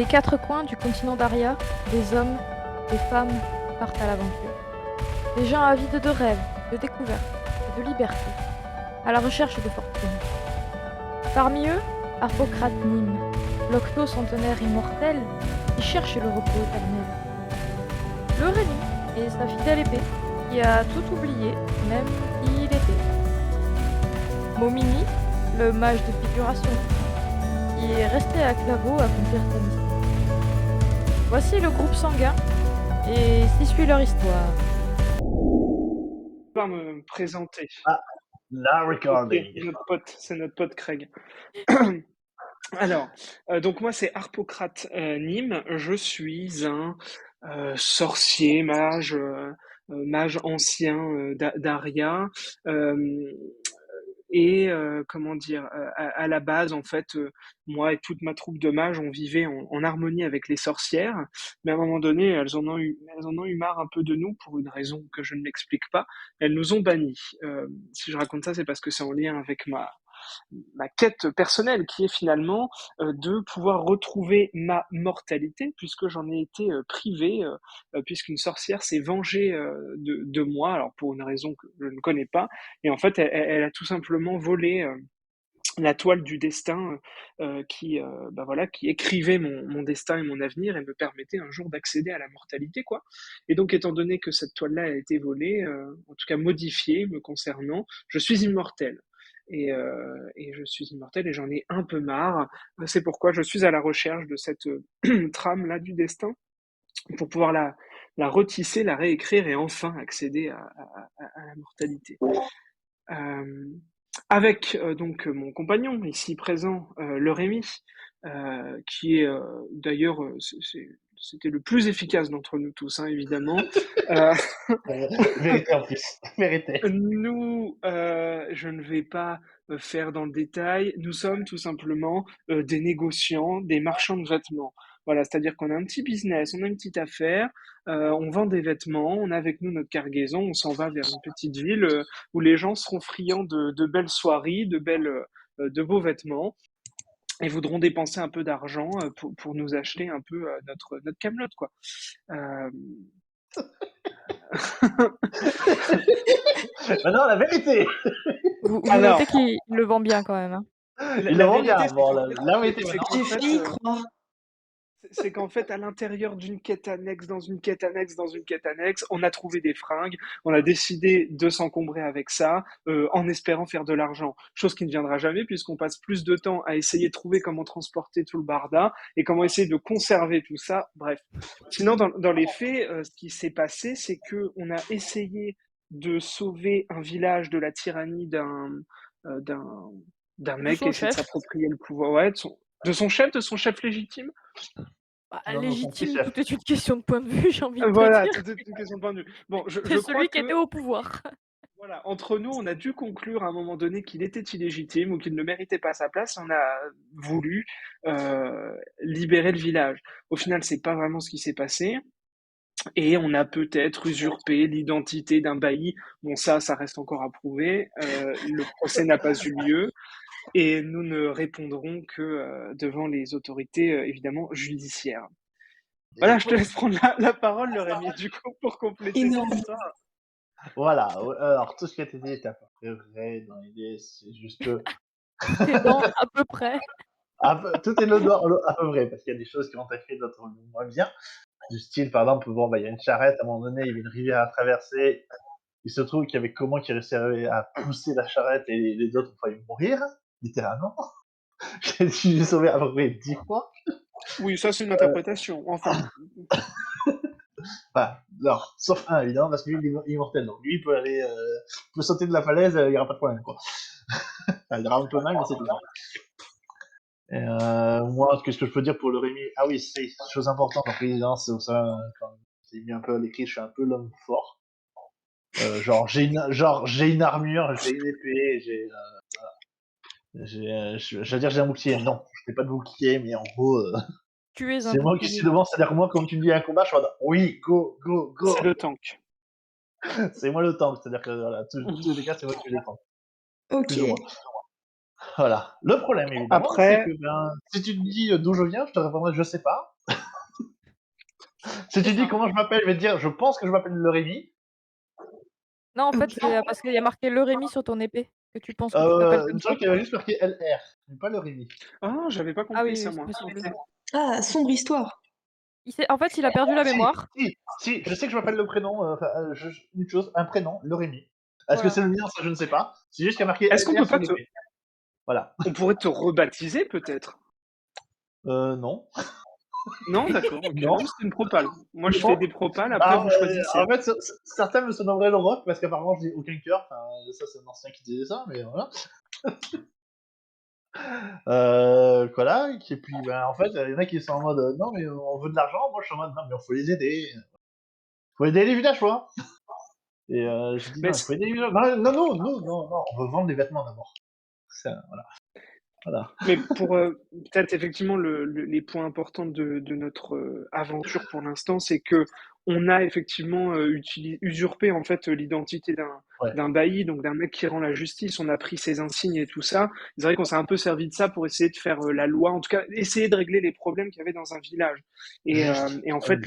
Des quatre coins du continent d'Aria, des hommes, des femmes partent à l'aventure. Des gens avides de rêves, de découvertes et de liberté, à la recherche de fortune. Parmi eux, Harpocrate Nîmes, l'octo-centenaire immortel qui cherche le repos éternel. Le Rémi et sa fidèle épée, qui a tout oublié, même qui il était. Momini, le mage de figuration, qui est resté à Claveau à accomplir sa mission. Voici le groupe sanguin, et s'y suit leur histoire. Je vais me présenter. La Ok, recording. c'est notre pote Craig. Alors, donc moi c'est Harpocrate Nîmes. Je suis un sorcier, mage ancien d'Aria. Comment dire, à la base, en fait, moi et toute ma troupe de mages, on vivait en harmonie avec les sorcières, mais à un moment donné, elles en ont eu marre un peu de nous pour une raison que je ne m'explique pas. Elles nous ont bannis. Si je raconte ça, c'est parce que c'est en lien avec ma quête personnelle qui est finalement de pouvoir retrouver ma mortalité puisque j'en ai été privé puisqu'une sorcière s'est vengée de moi alors pour une raison que je ne connais pas et en fait elle a tout simplement volé la toile du destin qui écrivait mon destin et mon avenir et me permettait un jour d'accéder à la mortalité quoi. Et donc étant donné que cette toile-là a été volée, en tout cas modifiée me concernant, je suis immortel. Et je suis immortel et j'en ai un peu marre. C'est pourquoi je suis à la recherche de cette trame-là du destin pour pouvoir la retisser, la réécrire et enfin accéder à la mortalité. Euh, avec donc mon compagnon ici présent, le Rémi, qui est d'ailleurs c'était le plus efficace d'entre nous tous, hein, évidemment. Vérité en plus. Vérité. Nous, je ne vais pas faire dans le détail. Nous sommes tout simplement des négociants, des marchands de vêtements. Voilà, c'est-à-dire qu'on a un petit business, on a une petite affaire, on vend des vêtements, on a avec nous notre cargaison, on s'en va vers une petite ville où les gens seront friands de belles soirées, de beaux vêtements et voudront dépenser un peu d'argent pour nous acheter un peu notre camelote, quoi. Euh, Maintenant, la vérité. Vous alors, notez qu'il le vend bien quand même. Hein. Il le la vend bien. vérité, Bon, la vérité c'est maintenant. qu'en J'ai fait, failli y croire. c'est qu'en fait, à l'intérieur d'une quête annexe, dans une quête annexe, dans une quête annexe, on a trouvé des fringues, on a décidé de s'encombrer avec ça, en espérant faire de l'argent. Chose qui ne viendra jamais puisqu'on passe plus de temps à essayer de trouver comment transporter tout le barda et comment essayer de conserver tout ça. Bref. Sinon, dans les faits, ce qui s'est passé, c'est que on a essayé de sauver un village de la tyrannie euh, d'un d'un De mec qui son essaie de chef. s'approprier le pouvoir, ouais, de son chef légitime. Bah, Non, non, son petit légitime, chef. tout est une question de point de vue, j'ai envie de te Voilà, dire. tout est une question de point de vue. Bon, je C'est crois celui qui était que, au pouvoir. voilà, entre nous, on a dû conclure à un moment donné qu'il était illégitime ou qu'il ne méritait pas sa place. On a voulu libérer le village. Au final, c'est pas vraiment ce qui s'est passé. Et on a peut-être usurpé l'identité d'un bailli. Bon, ça reste encore à prouver. Le procès n'a pas eu lieu. Et nous ne répondrons que devant les autorités, évidemment, judiciaires. Voilà, je te laisse prendre la parole, le Rémi, du coup, pour compléter cette Énorme. histoire. Voilà. Alors, tout ce qui a été dit est à peu près vrai dans l'idée. C'est juste que Tout est dans à peu près. tout est à peu vrai parce qu'il y a des choses qui ont été faites, d'autres moins bien. Du style, par exemple, bon, il y a une charrette, à un moment donné, il y avait une rivière à traverser. Il se trouve qu'il y avait comment qui réussissait à pousser la charrette et les autres ont failli mourir, littéralement. J'ai sauvé à peu près 10 fois. Oui, ça c'est une interprétation. Enfin, Enfin, alors, sauf un, évidemment, parce que lui, il est immortel. Donc, lui, il peut aller, peut sauter de la falaise, il n'y aura pas de problème, quoi. Enfin, il aura un peu mal, mais c'est tout. Et moi, ce que je peux dire pour le Rémi, ah oui, c'est chose importante en présidence, c'est ça, quand j'ai mis un peu à l'écrit, je suis un peu l'homme fort. Genre, j'ai une armure, j'ai une épée, je veux dire, j'ai un bouclier. Non, je n'ai pas de bouclier, mais en gros, Tu es un c'est moi qui suis bouclier. devant. C'est-à-dire que moi, comme tu me dis un combat, je suis en mode, oui, go, go, c'est go. le tank. C'est moi le tank. C'est-à-dire que, voilà, tous les cas, c'est moi qui fais les tanks. Ok. Plus ou moins. Voilà. Le problème, évidemment, c'est que Après, si tu te dis d'où je viens, je te répondrai je sais pas. Si C'est tu dis ça. comment je m'appelle, je vais te dire je pense que je m'appelle le Rémi. Non, en fait, OK. c'est parce qu'il y a marqué le Rémi sur ton épée que tu penses que tu t'appelles Il comme me ça. semble qu'il y avait juste marqué LR, mais pas le Rémi. ah, j'avais pas Ah compris oui, ça oui, c'est moi. possible. Ok. Ah, sombre histoire. En fait, il a perdu la Si, mémoire. si, je sais que je m'appelle le prénom, une chose, un prénom, le Rémi. Est-ce que Voilà. c'est le mien, ça je ne sais pas. C'est juste qu'il y a marqué Est-ce qu'on LR peut sur pas te, l'épée. Voilà. on pourrait te rebaptiser peut-être? Non. Non, d'accord, ok. Non. Non, c'était une propale. Moi, je fais Non. des propales. Après, Alors, vous choisissez. en fait, certains me surnommeraient le rock parce qu'apparemment je dis aucun cœur. Enfin, ça, c'est un ancien qui disait ça, mais voilà. Voilà. Et puis, en fait, il y en a qui sont en mode non, mais on veut de l'argent. Moi, je suis en mode non, mais il faut les aider. Faut aider les villageois. Et je dis Mais non, il faut aider les villageois. Non, non, non, non, non, on veut vendre des vêtements d'abord. Voilà. Voilà. Mais pour peut-être effectivement les points importants de notre aventure pour l'instant, c'est que on a effectivement usurpé en fait l'identité Ouais. d'un bailli, donc d'un mec qui rend la justice. On a pris ses insignes et tout ça. C'est vrai qu'on s'est un peu servi de ça pour essayer de faire la loi, en tout cas essayer de régler les problèmes qu'il y avait dans un village. Juste. Et en Ah oui. fait,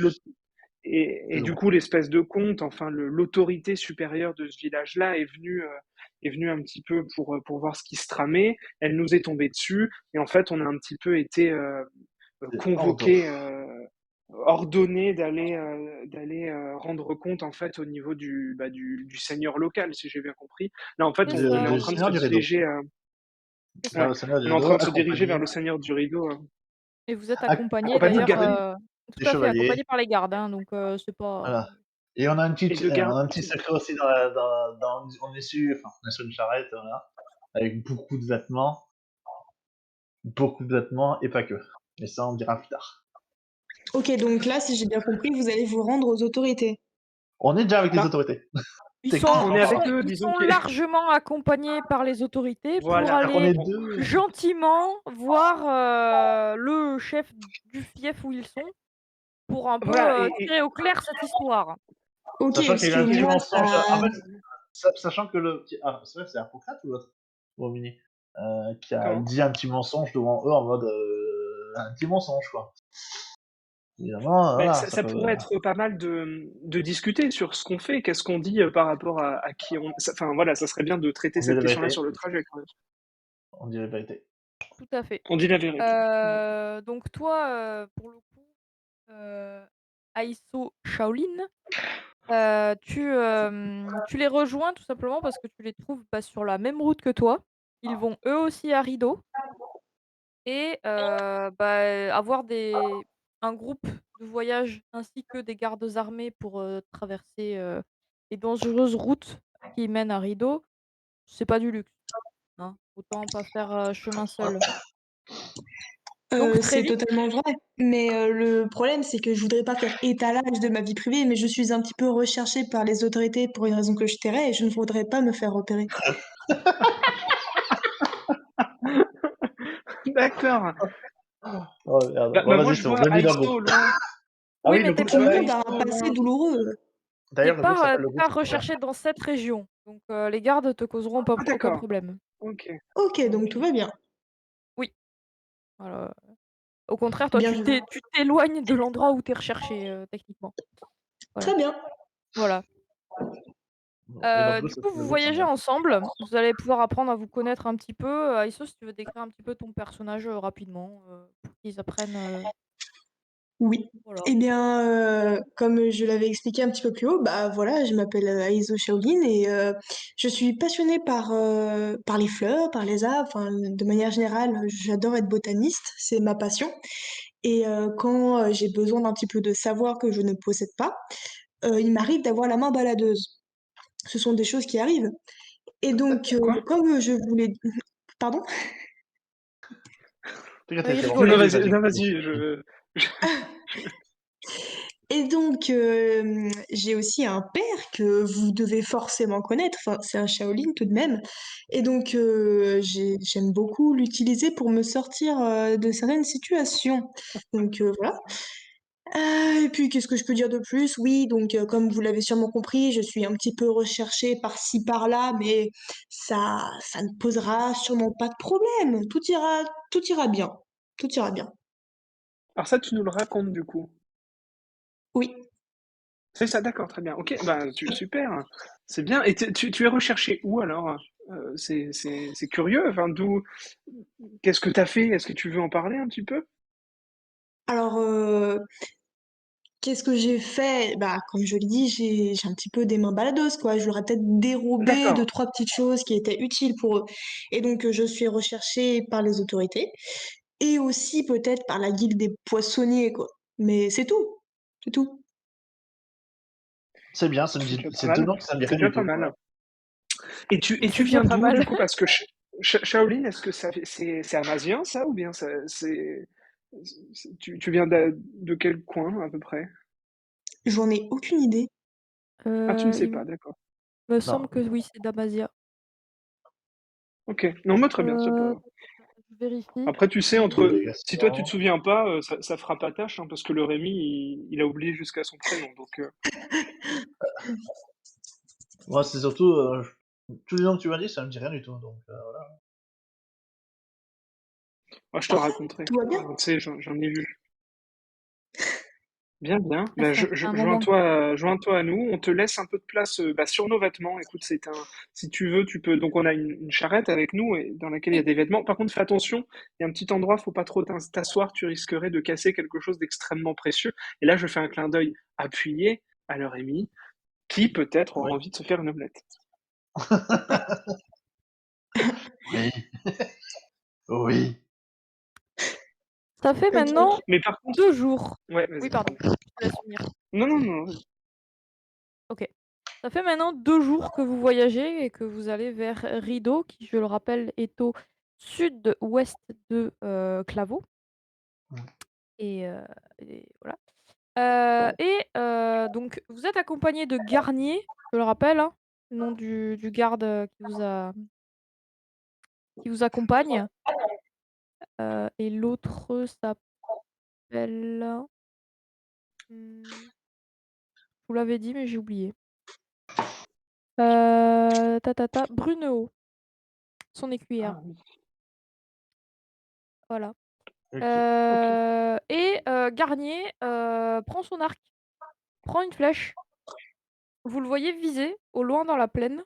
et du Excuse-moi. coup, l'espèce de comte, enfin l'autorité supérieure de ce village-là est venue un petit peu pour voir ce qui se tramait. Elle nous est tombée dessus et en fait, on a un petit peu été C'est ordre. convoqué, ordonné d'aller rendre compte en fait au niveau du seigneur local, si j'ai bien compris. Là, en fait, C'est on est ça, en Le train de Seigneur se du Rideau. diriger, c'est Vers ouais, ça. le Seigneur du on est en Rideau, train de se diriger vers accompagné, le seigneur du rideau. Et vous êtes ac- accompagné accompagné de d'ailleurs, Accompagné gardes, des tout à fait, chevaliers. accompagné par les gardes, hein, donc c'est pas Voilà. Et on a et de garde. un petit secret aussi on est on est sur une charrette, voilà, avec beaucoup de vêtements et pas que. Mais ça, on dira plus tard. OK, donc là, si j'ai bien compris, vous allez vous rendre aux autorités. On est déjà avec les Ben, autorités. ils sont on Techniquement est ils avec sont parlant. eux, ils disons sont que largement accompagnés par les autorités pour voilà. On est aller deux. gentiment voir, le chef du fief où ils sont, pour un peu, Voilà, tirer au clair cette histoire. OK, Sachant qu'il parce y a que eu un petit moi, mensonge. En ça fait, sachant que c'est vrai, c'est Hippocrate ou l'autre Romini qui a comment? dit un petit mensonge devant eux en mode un petit mensonge, quoi. Évidemment, Mais voilà, ça ça peut. pourrait être pas mal de discuter sur ce qu'on fait, qu'est-ce qu'on dit par rapport à qui on. Enfin voilà, ça serait bien de traiter On dit cette la question-là vérité. sur le trajet quand même. On dit la vérité. Tout à fait. On dit la vérité. Ouais. Donc toi, pour le coup, Aiso Shaolin, tu les rejoins tout simplement parce que tu les trouves, bah, sur la même route que toi. Ils vont eux aussi à Rido et bah, avoir un groupe de voyage ainsi que des gardes armés pour, traverser, les dangereuses routes qui mènent à Rido, c'est pas du luxe, hein. Autant pas faire, chemin seul. Donc très C'est vite. totalement vrai, mais le problème, c'est que je voudrais pas faire étalage de ma vie privée, mais je suis un petit peu recherchée par les autorités pour une raison que je tairai et je ne voudrais pas me faire repérer. D'accord. Oh merde. Bon, Moi vas-y, je c'est bon, vois bienvenue dans le Aisto groupe. au loin. Ah Oui, oui, mais le tu groupe Je Tout le vois s'appelle. monde a Aisto un au passé loin. douloureux. D'ailleurs, le groupe s'appelle le groupe. pas recherché dans cette région, donc les gardes te causeront pas Ah aucun d'accord. problème. Ok. OK, donc Ok. tout va bien. Oui, voilà. Au contraire, toi, Bien vu. tu t'éloignes de l'endroit où tu es recherché, techniquement. Voilà, Très bien. voilà. Et donc, Du coup, le vous groupe s'en voyagez va. ensemble, vous allez pouvoir apprendre à vous connaître un petit peu. Aïsso, si tu veux décrire un petit peu ton personnage, rapidement, pour qu'ils apprennent, Oui. voilà. Eh bien, comme je l'avais expliqué un petit peu plus haut, bah, voilà, je m'appelle, Aizo Shaolin et je suis passionnée par les fleurs, par les arbres, enfin, de manière générale, j'adore être botaniste, c'est ma passion et quand, j'ai besoin d'un petit peu de savoir que je ne possède pas, il m'arrive d'avoir la main baladeuse. Ce sont des choses qui arrivent et donc Quoi? comme je voulais pardon? T'inquiète, Il c'est bon. Non, rigolait. non, Vas-y. vas-y. Je- Et donc, j'ai aussi un père que vous devez forcément connaître, enfin, c'est un Shaolin tout de même. Et donc, j'aime beaucoup l'utiliser pour me sortir, de certaines situations. Donc, voilà. Et puis qu'est-ce que je peux dire de plus? Oui, donc comme vous l'avez sûrement compris, je suis un petit peu recherchée par-ci par-là, mais ça ne posera sûrement pas de problème. Tout ira bien. Tout ira bien. Alors ça, tu nous le racontes du coup. Oui. C'est ça, d'accord, très bien. Ok, bah super, c'est bien. Et tu es recherché où alors? C'est curieux. Enfin, qu'est-ce que t'as fait? Est-ce que tu veux en parler un petit peu? Alors, qu'est-ce que j'ai fait? Bah, comme je l'ai dit, j'ai un petit peu des mains baladeuses, quoi. Je leur ai peut-être dérobé D'accord. 2-3 petites choses qui étaient utiles pour eux et donc je suis recherchée par les autorités et aussi peut-être par la guilde des poissonniers, quoi. Mais c'est tout. C'est bien, C'est déjà pas c'est mal. étonnant que ça me dit C'est rien déjà du pas tout. mal. Et tu C'est déjà viens pas d'où du mal. coup? Parce que Shaolin, est-ce que c'est amazien ça ou bien tu viens de quel coin à peu près? J'en ai aucune idée. Ah, tu ne sais Il pas, d'accord. me Non, semble que oui, c'est Damasia. Ok. Non, mais très bien, c'est Euh, pas. je vérifie. Après, tu sais, si toi tu te délégation. souviens pas, ça fera pas tâche, hein, parce que le Rémi, il a oublié jusqu'à son prénom. Donc, Moi, c'est surtout, tous les noms que tu m'as dit, ça me dit rien du tout, donc voilà. moi, je te Parfait, raconterai. tout va bien. Tu sais, j'en ai vu. Bien, bien. Ah, Bah, ça fait un moment. joins-toi à nous. On te laisse un peu de place bah, sur nos vêtements. Écoute, si tu veux, tu peux. Donc, on a une charrette avec nous et dans laquelle il y a Oui. des vêtements. Par contre, fais attention. Il y a un petit endroit, faut pas trop t'asseoir. Tu risquerais de casser quelque chose d'extrêmement précieux. Et là, je fais un clin d'œil appuyé à leur Rémi, qui peut-être aura Oui. envie de se faire une omelette. Oui. Oui. Ça fait Ok, maintenant ok. Mais par contre, 2 jours. ouais, Oui, vas-y. pardon. Je te laisse finir. Non, non, non. Ok. Ça fait maintenant 2 jours que vous voyagez et que vous allez vers Rideau, qui, je le rappelle, est au sud-ouest de Claveau. Et, et voilà. Donc, vous êtes accompagné de Garnier, je le rappelle, hein, le nom du garde qui vous accompagne. Et l'autre s'appelle. Je vous l'avais dit, mais j'ai oublié. Brunehaut, son écuyère. Ah oui. Voilà. Ok. Ok. Garnier prend son arc, prend une flèche. Vous le voyez viser au loin dans la plaine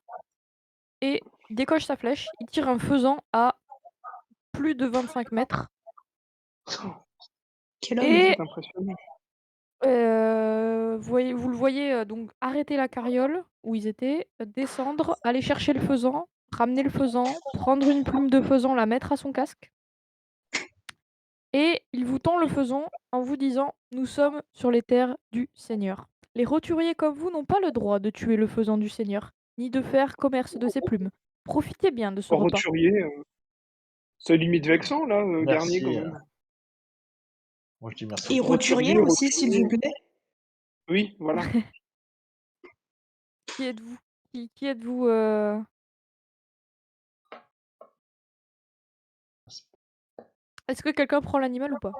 et il décoche sa flèche. Il tire un faisan à plus de 25 mètres. Oh, Quel homme. Et c'est impressionnant. vous le voyez donc arrêter la carriole où ils étaient, descendre, aller chercher le faisan, ramener le faisan, prendre une plume de faisan, la mettre à son casque. Et il vous tend le faisan en vous disant: Nous sommes sur les terres du Seigneur. Les roturiers comme vous n'ont pas le droit de tuer le faisan du Seigneur, ni de faire commerce de ses plumes. Profitez bien de ce En repas. roturier, c'est limite vexant, là, Garnier, quand Merci. même. Moi, je dis Et merci. roturier Roturier, aussi, s'il vous roturier. plaît. Oui, voilà. Qui êtes-vous? Qui êtes-vous Est-ce que quelqu'un prend l'animal ou pas?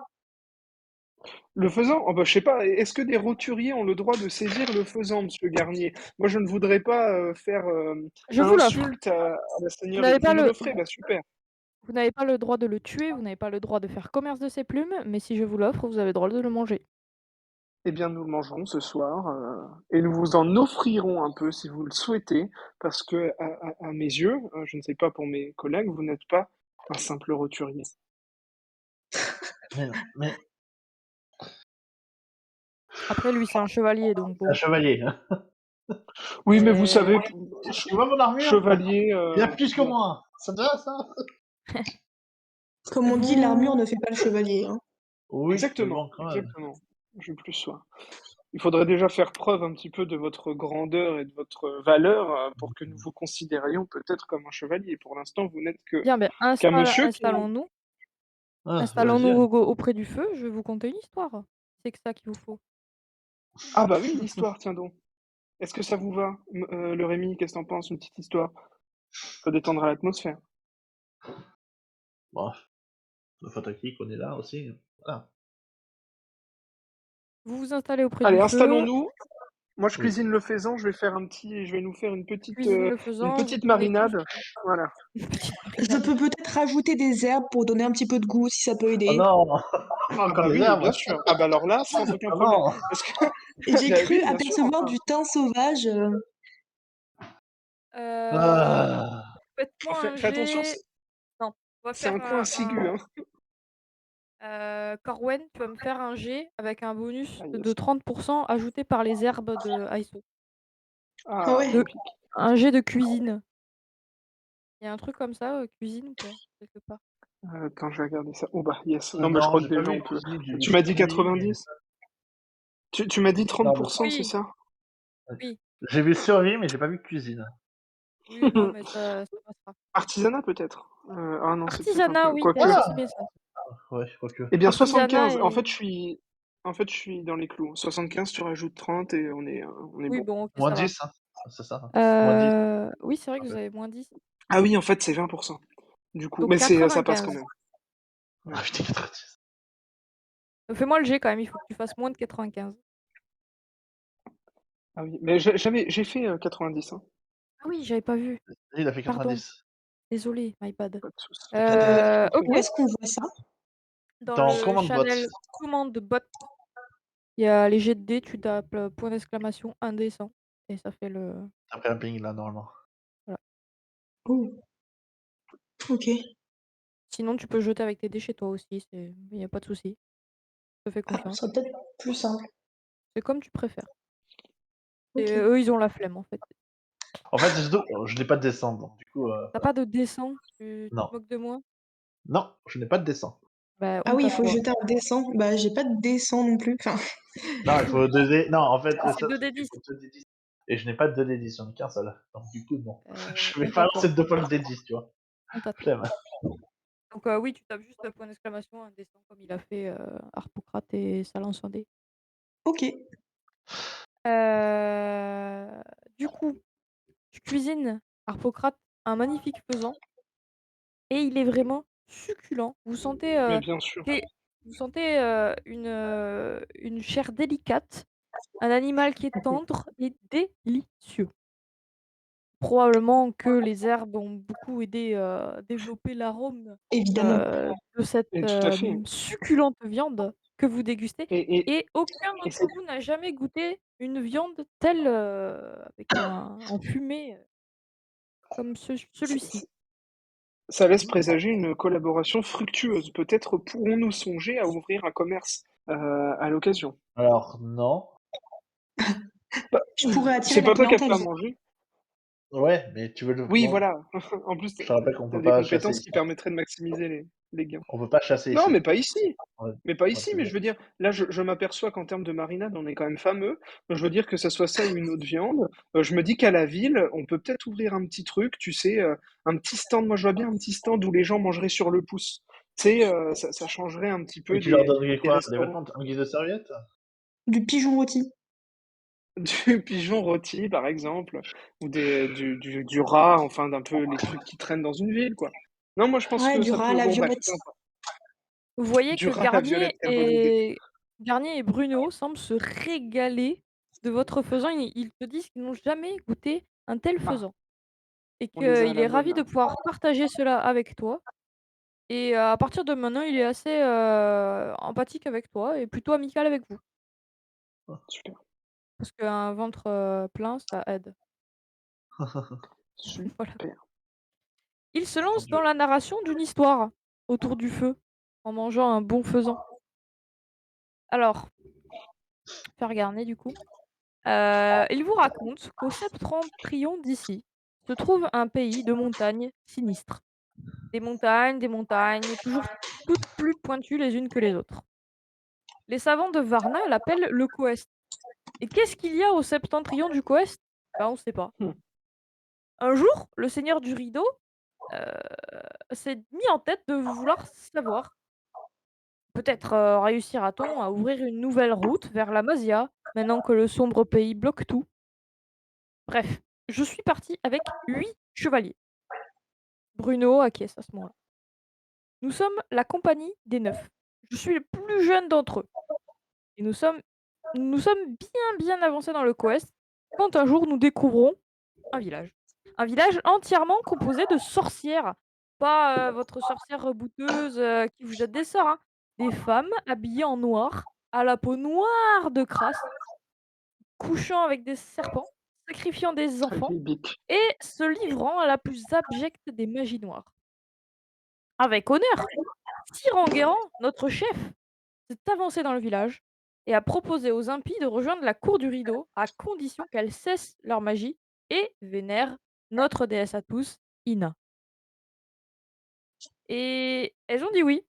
Le faisan, oh bah, je sais pas, est-ce que des roturiers ont le droit de saisir le faisan, monsieur Garnier? Moi, je ne voudrais pas faire Je vous l'offre. insulte à la Vous seigneurie. n'avez Vous pas me le, l'offrez, bah super. vous n'avez pas le droit de le tuer, vous n'avez pas le droit de faire commerce de ses plumes, mais si je vous l'offre, vous avez le droit de le manger. Eh bien, nous le mangerons ce soir et nous vous en offrirons un peu si vous le souhaitez, parce que à mes yeux, je ne sais pas pour mes collègues, vous n'êtes pas un simple roturier. Mais non, mais Après, lui, c'est un chevalier, donc c'est un bon. chevalier, hein. Oui, mais vous Et savez, Tu vois mon armure? chevalier, Il a plus que bon, moi. Ça te va, ça? Comme on dit, l'armure vous, ne fait pas le chevalier, hein. Oui, mais exactement, bon, quand même. exactement. Je plus soin. Il faudrait déjà faire preuve un petit peu de votre grandeur et de votre valeur pour que nous vous considérions peut-être comme un chevalier. Pour l'instant, vous n'êtes bien, ben, qu'un monsieur qui n'a... installons-nous. Ah, Installons-nous vas-y, hein. auprès du feu, je vais vous conter une histoire. C'est que ça qu'il vous faut. Ah bah oui, l'histoire, tiens donc. Est-ce que ça vous va, le Rémi? Qu'est-ce que t'en penses, une petite histoire? Ça détendra l'atmosphère. Bon, le photocrique, on est là aussi. Voilà. Vous vous installez auprès Allez, du feu, installons-nous. Moi, je Oui. cuisine le faisan. Je vais nous faire cuisine le une faisant, vous petite prenez tout marinade. Voilà. une petite Je marinade. peux peut-être rajouter des herbes pour donner un petit peu de goût si ça peut Oh aider. non, pas Ah encore bah des oui, herbes. bien sûr. Ah bah alors là, sans aucun Oh problème. non. Parce que, Et j'ai bah cru oui, bien sûr. apercevoir Enfin, du thym sauvage. Euh, Ah. Faites-moi un fais attention, jet. Non, on va c'est faire un coin insigu, hein. Corwen, tu vas me faire un jet avec un bonus Ah de yes. 30% ajouté par les herbes de ISO. Ah Ah, ouais. magnifique. Un jet de cuisine. Il y a un truc comme ça, cuisine ou pas? Quelque part. Attends, je vais regarder ça. Oh bah yes. Non, mais je Non, crois que j'ai pas déjà vu on peut. cuisine, j'ai vu Tu m'as dit survie, mais 90? Tu m'as dit non, mais 30%, c'est Oui, ça? oui, j'ai vu survie, mais j'ai pas vu cuisine. oui, non, mais ça passera. Artisanat peut-être? Ah non, c'est peut-être un Artisanat, peu. oui, Quoique. Voilà. c'est bien ça. Ouais, je crois que. Eh bien, Artisanat 75. et... En fait, je suis dans les clous. 75, tu rajoutes 30 et on est Oui, bon. bon, ok, Moins ça va. 10, hein. C'est ça. Moins 10. Oui, c'est vrai que En vous fait. avez moins 10. Ah oui, en fait, c'est 20%. Du coup, Donc mais ça passe quand 95. même. Ah Ouais. putain, 90. Fais-moi le jet quand même, il faut que tu fasses moins de 95. Ah oui, mais j'ai fait 90, hein. Ah oui, j'avais pas vu. Il a fait Pardon, 90. désolé, my bad. Pas de souci. Je t'en prie. Où Ok, est-ce qu'on voit ça? dans Dans le Command Bot. channel commande bot, il y a les jets de dés, tu tapes point d'exclamation indécent. Et ça fait le... Après un ping là, normalement. Voilà. Oh, ok. Sinon, tu peux jeter avec tes dés chez toi aussi, il n'y a pas de souci. Je te fais Ah, ce confiance. serait peut-être plus simple. C'est comme tu préfères. Et Ok. eux, ils ont la flemme en fait. En fait, surtout, je n'ai pas de descente, donc du coup, T'as pas de descend? Tu non. te moques de moi? Non, je n'ai pas de descente. Bah, Ah honte oui, à il faut toi. jeter un dessin. Bah, j'ai pas de dessin non plus. Enfin, Non, il faut 2D. Non, en fait, Ah, le c'est seul truc, il 2d10. faut 2D10. Et je n'ai pas de 2D10, j'en ai qu'un seul. Donc du coup, non. Je vais Honte à pas toi. lancer 2 fois le D10, tu vois. Honte à toi. Flemme. Donc oui, tu tapes juste point d'exclamation indécent comme il a fait Harpocrate et sa lance en dés. ok. Du coup, tu cuisines Harpocrate un magnifique faisan et il est vraiment succulent. Mais bien sûr. que- vous sentez une chair délicate, un animal qui est tendre et délicieux. Probablement que les herbes ont beaucoup aidé à développer l'arôme Évidemment. de cette Et tout à fait. succulente viande que vous dégustez. Et, et, Et aucun et d'entre vous n'a jamais goûté une viande telle, avec un fumé comme celui-ci. ça laisse présager une collaboration fructueuse. Peut-être pourrons-nous songer à ouvrir un commerce à l'occasion. Alors, non. Bah, Je pourrais attirer c'est la pas toi qui as clientèle. fait à manger? Ouais, mais tu veux le Oui, vendre. voilà. En plus, Je te rappelle qu'on t'as peut des pas chasser compétences ici. qui permettraient de maximiser les gains. On peut pas chasser Non, ici. mais pas ici. Ouais, Mais pas ouais, ici, c'est mais vrai. je veux dire, là, je m'aperçois qu'en termes de marinade, on est quand même fameux. Je veux dire que ça soit ça ou une autre viande. Je me dis qu'à la ville, on peut peut-être ouvrir un petit truc, tu sais, un petit stand. Moi, je vois bien un petit stand où les gens mangeraient sur le pouce. Tu sais, ça changerait un petit Et peu tu leur donnerais des quoi? Des restaurants. vêtements en guise de serviette? Du pigeon rôti. Du pigeon rôti, par exemple, ou du rat, enfin, d'un peu les trucs qui traînent dans une ville, quoi. Non, moi, je pense Ouais, que du ça rat à peut. la Bon, bref, violette. peu importe. Vous voyez Du que rat à la violette, quelle bonne idée. Garnier et Bruno semblent se régaler de votre faisan. Ils te disent qu'ils n'ont jamais goûté un tel Ah, faisan et on les a à qu'il la est bonne, ravi là. de pouvoir partager cela avec toi. Et à partir de maintenant, il est assez empathique avec toi et plutôt amical avec vous. Super. Parce qu'un ventre plein, ça aide. Voilà. Super. Il se lance Dieu. dans la narration d'une histoire autour du feu en mangeant un bon faisan. Alors, faire garner du coup. Il vous raconte qu'au septentrion d'ici se trouve un pays de montagnes sinistres. Des montagnes, toujours toutes plus pointues les unes que les autres. Les savants de Varna l'appellent le Coest. Et qu'est-ce qu'il y a au septentrion du Coest? Ben, on sait pas. Hmm. Un jour, le seigneur du rideau euh, s'est mis en tête de vouloir savoir. Peut-être réussira-t-on à ouvrir une nouvelle route vers la Masia, maintenant que le sombre pays bloque tout. Bref, je suis parti avec 8 chevaliers. Bruno acquiesce à ce moment-là. Nous sommes la compagnie des 9. Je suis le plus jeune d'entre eux. Et nous sommes Nous sommes bien avancés dans le quest quand un jour nous découvrons un village. Un village entièrement composé de sorcières. Pas votre sorcière rebouteuse qui vous jette des sorts, hein. Des femmes habillées en noir, à la peau noire de crasse, couchant avec des serpents, sacrifiant des Ah, enfants les bics. et se livrant à la plus abjecte des magies noires. Avec honneur, Sir Enguerrand, notre chef, s'est avancé dans le village et a proposé aux impies de rejoindre la cour du rideau à condition qu'elles cessent leur magie et vénèrent notre déesse à tous, Ina. Et elles ont dit oui.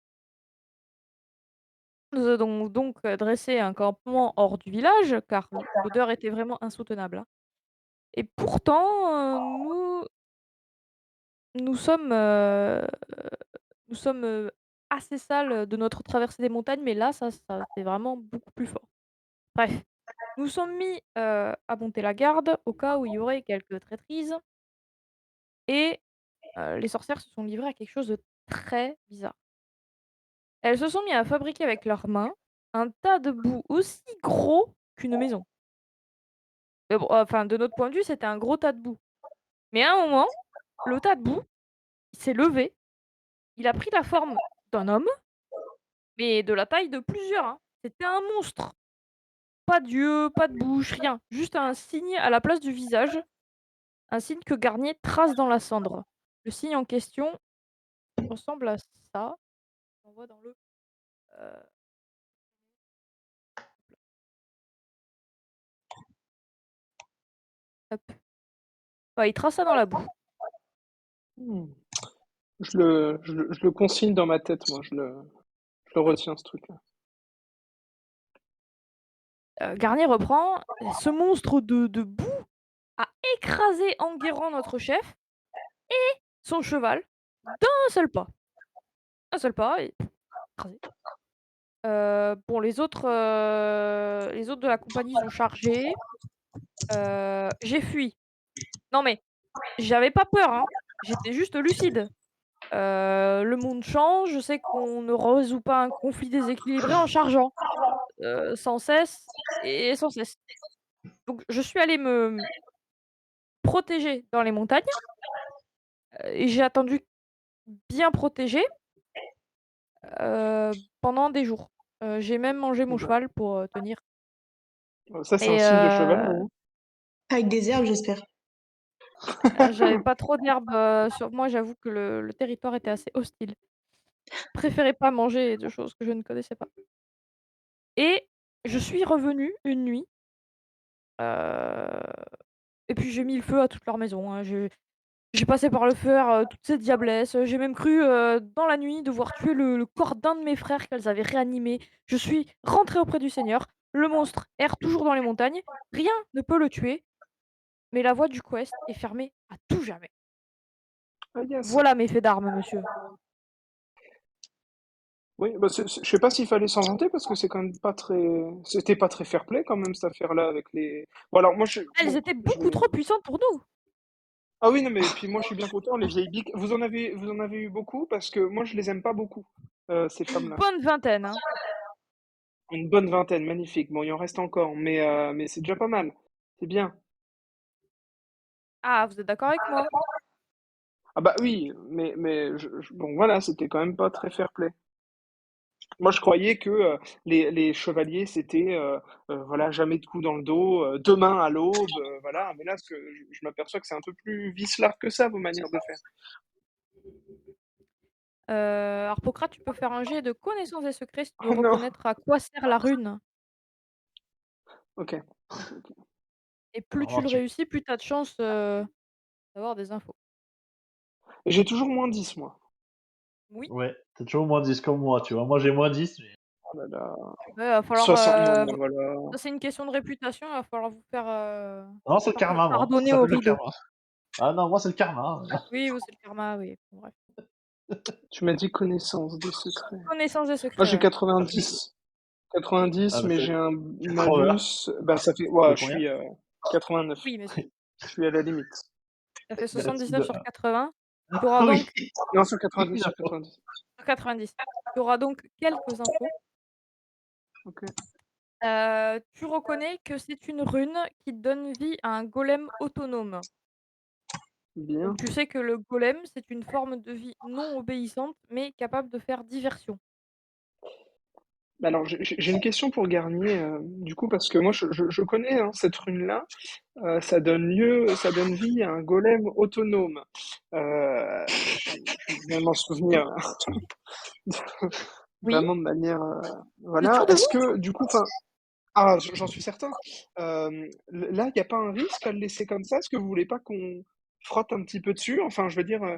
Nous avons donc dressé un campement hors du village car l'odeur était vraiment insoutenable, hein. Et pourtant, nous sommes, heu, nous sommes, assez sales de notre traversée des montagnes, mais là, ça c'est vraiment beaucoup plus fort. Bref, nous sommes mis, à monter la garde au cas où il y aurait quelques traîtrises et les sorcières se sont livrées à quelque chose de très bizarre. Elles se sont mis à fabriquer avec leurs mains un tas de boue aussi gros qu'une maison. Mais bon, enfin, de notre point de vue, c'était un gros tas de boue. Mais à un moment, le tas de boue, il s'est levé, il a pris la forme d'un homme, mais de la taille de plusieurs, hein. C'était un monstre. Pas d'yeux, pas de bouche, rien. Juste un signe à la place du visage, un signe que Garnier trace dans la cendre. Le signe en question ressemble à ça. On voit dans le. euh, Hop. Ouais, il trace ça dans la boue. Hmm. Je le consigne dans ma tête, moi. Je le retiens, ce truc-là. Garnier reprend. Ce monstre de boue a écrasé Enguerrand, notre chef, et son cheval d'un seul pas. Un seul pas, et écrasé. Bon, les autres de la compagnie, ils ont chargé. J'ai fui. Non mais, j'avais pas peur, hein. J'étais juste lucide. Le monde change, je sais qu'on ne résout pas un conflit déséquilibré en chargeant, sans cesse et sans cesse. Donc je suis allée me protéger dans les montagnes, et j'ai attendu bien protégée, pendant des jours. J'ai même mangé mon Bah, cheval pour, tenir ça, c'est un et signe de cheval, non? Avec des herbes, j'espère. j'avais pas trop d'herbes, sur moi, j'avoue que le territoire était assez hostile. Préférais pas manger de choses que je ne connaissais pas et je suis revenue une nuit, heu et puis j'ai mis le feu à toute leur maison, hein. J'ai passé par le fer, toutes ces diablesses, j'ai même cru, dans la nuit devoir tuer le corps d'un de mes frères qu'elles avaient réanimé. Je suis rentrée auprès du Seigneur, le monstre erre toujours dans les montagnes, rien ne peut le tuer, mais la voie du quest est fermée à tout jamais. Ah, yes. Voilà mes faits d'armes, monsieur. Oui, bah, je sais pas s'il fallait s'en vanter parce que c'est quand même pas très, c'était pas très fair-play quand même cette affaire-là avec les. Bon alors moi Elles bon, étaient je beaucoup vais. trop puissantes pour nous. Ah oui non mais puis moi je suis bien content les vieilles biques. Vous en avez eu beaucoup parce que moi je les aime pas beaucoup ces Une femmes-là. bonne vingtaine, hein. Une bonne vingtaine, magnifique. Bon il en reste encore mais c'est déjà pas mal. C'est bien. Ah, vous êtes d'accord avec moi? Ah bah oui mais bon voilà c'était quand même pas très fair-play. Moi, je croyais que les chevaliers, c'était voilà, jamais de coups dans le dos, demain à l'aube, voilà. Mais là, je m'aperçois que c'est un peu plus vicelard que ça, vos manières de faire. Harpocrate, tu peux faire un jet de connaissances des secrets si tu veux Oh non! reconnaître à quoi sert la rune. Ok. Ok, ok. Et plus tu Alors, le réussis, plus tu as de chances, d'avoir des infos. Et j'ai toujours moins 10 moi. Oui. ouais, t'as toujours moins 10 comme moi, tu vois. Moi, j'ai moins 10 mais Oh là là. Ouais, va falloir, 60, non, mais voilà. ça c'est une question de réputation, il va falloir vous faire, non, c'est le karma, moi. Ça pardonner au s'appelle le rideau. karma. Ah non, moi, c'est le karma. Oui, ou c'est le karma, oui, bon bref. Tu m'as dit connaissance des secrets. Connaissance des Moi, secrets, j'ai ouais. 90. Ah, 90, bah, mais c'est j'ai un 80. malus. Bah, ça fait. De Ouais, je combien? suis 89. Oui, monsieur. Je suis à la limite. Ça fait Merci 79 de... sur 80. Tu auras Ah oui! donc Non, sur 90, sur D'accord. 90. sur 90. Tu auras donc quelques infos. Ok. Tu reconnais que c'est une rune qui donne vie à un golem autonome. Donc Bien. tu sais que le golem, c'est une forme de vie non obéissante, mais capable de faire diversion. Bah alors, j'ai une question pour Garnier, du coup, parce que moi, je connais hein, cette rune-là. Ça donne vie à un golem autonome. Je viens de m'en souvenir Oui? vraiment de manière, Vous êtes voilà. sûr de vous? Est-ce que, du coup, enfin, ah, j'en suis certain. Là, il n'y a pas un risque à le laisser comme ça? Est-ce que vous voulez pas qu'on frotte un petit peu dessus? Enfin, je veux dire, euh,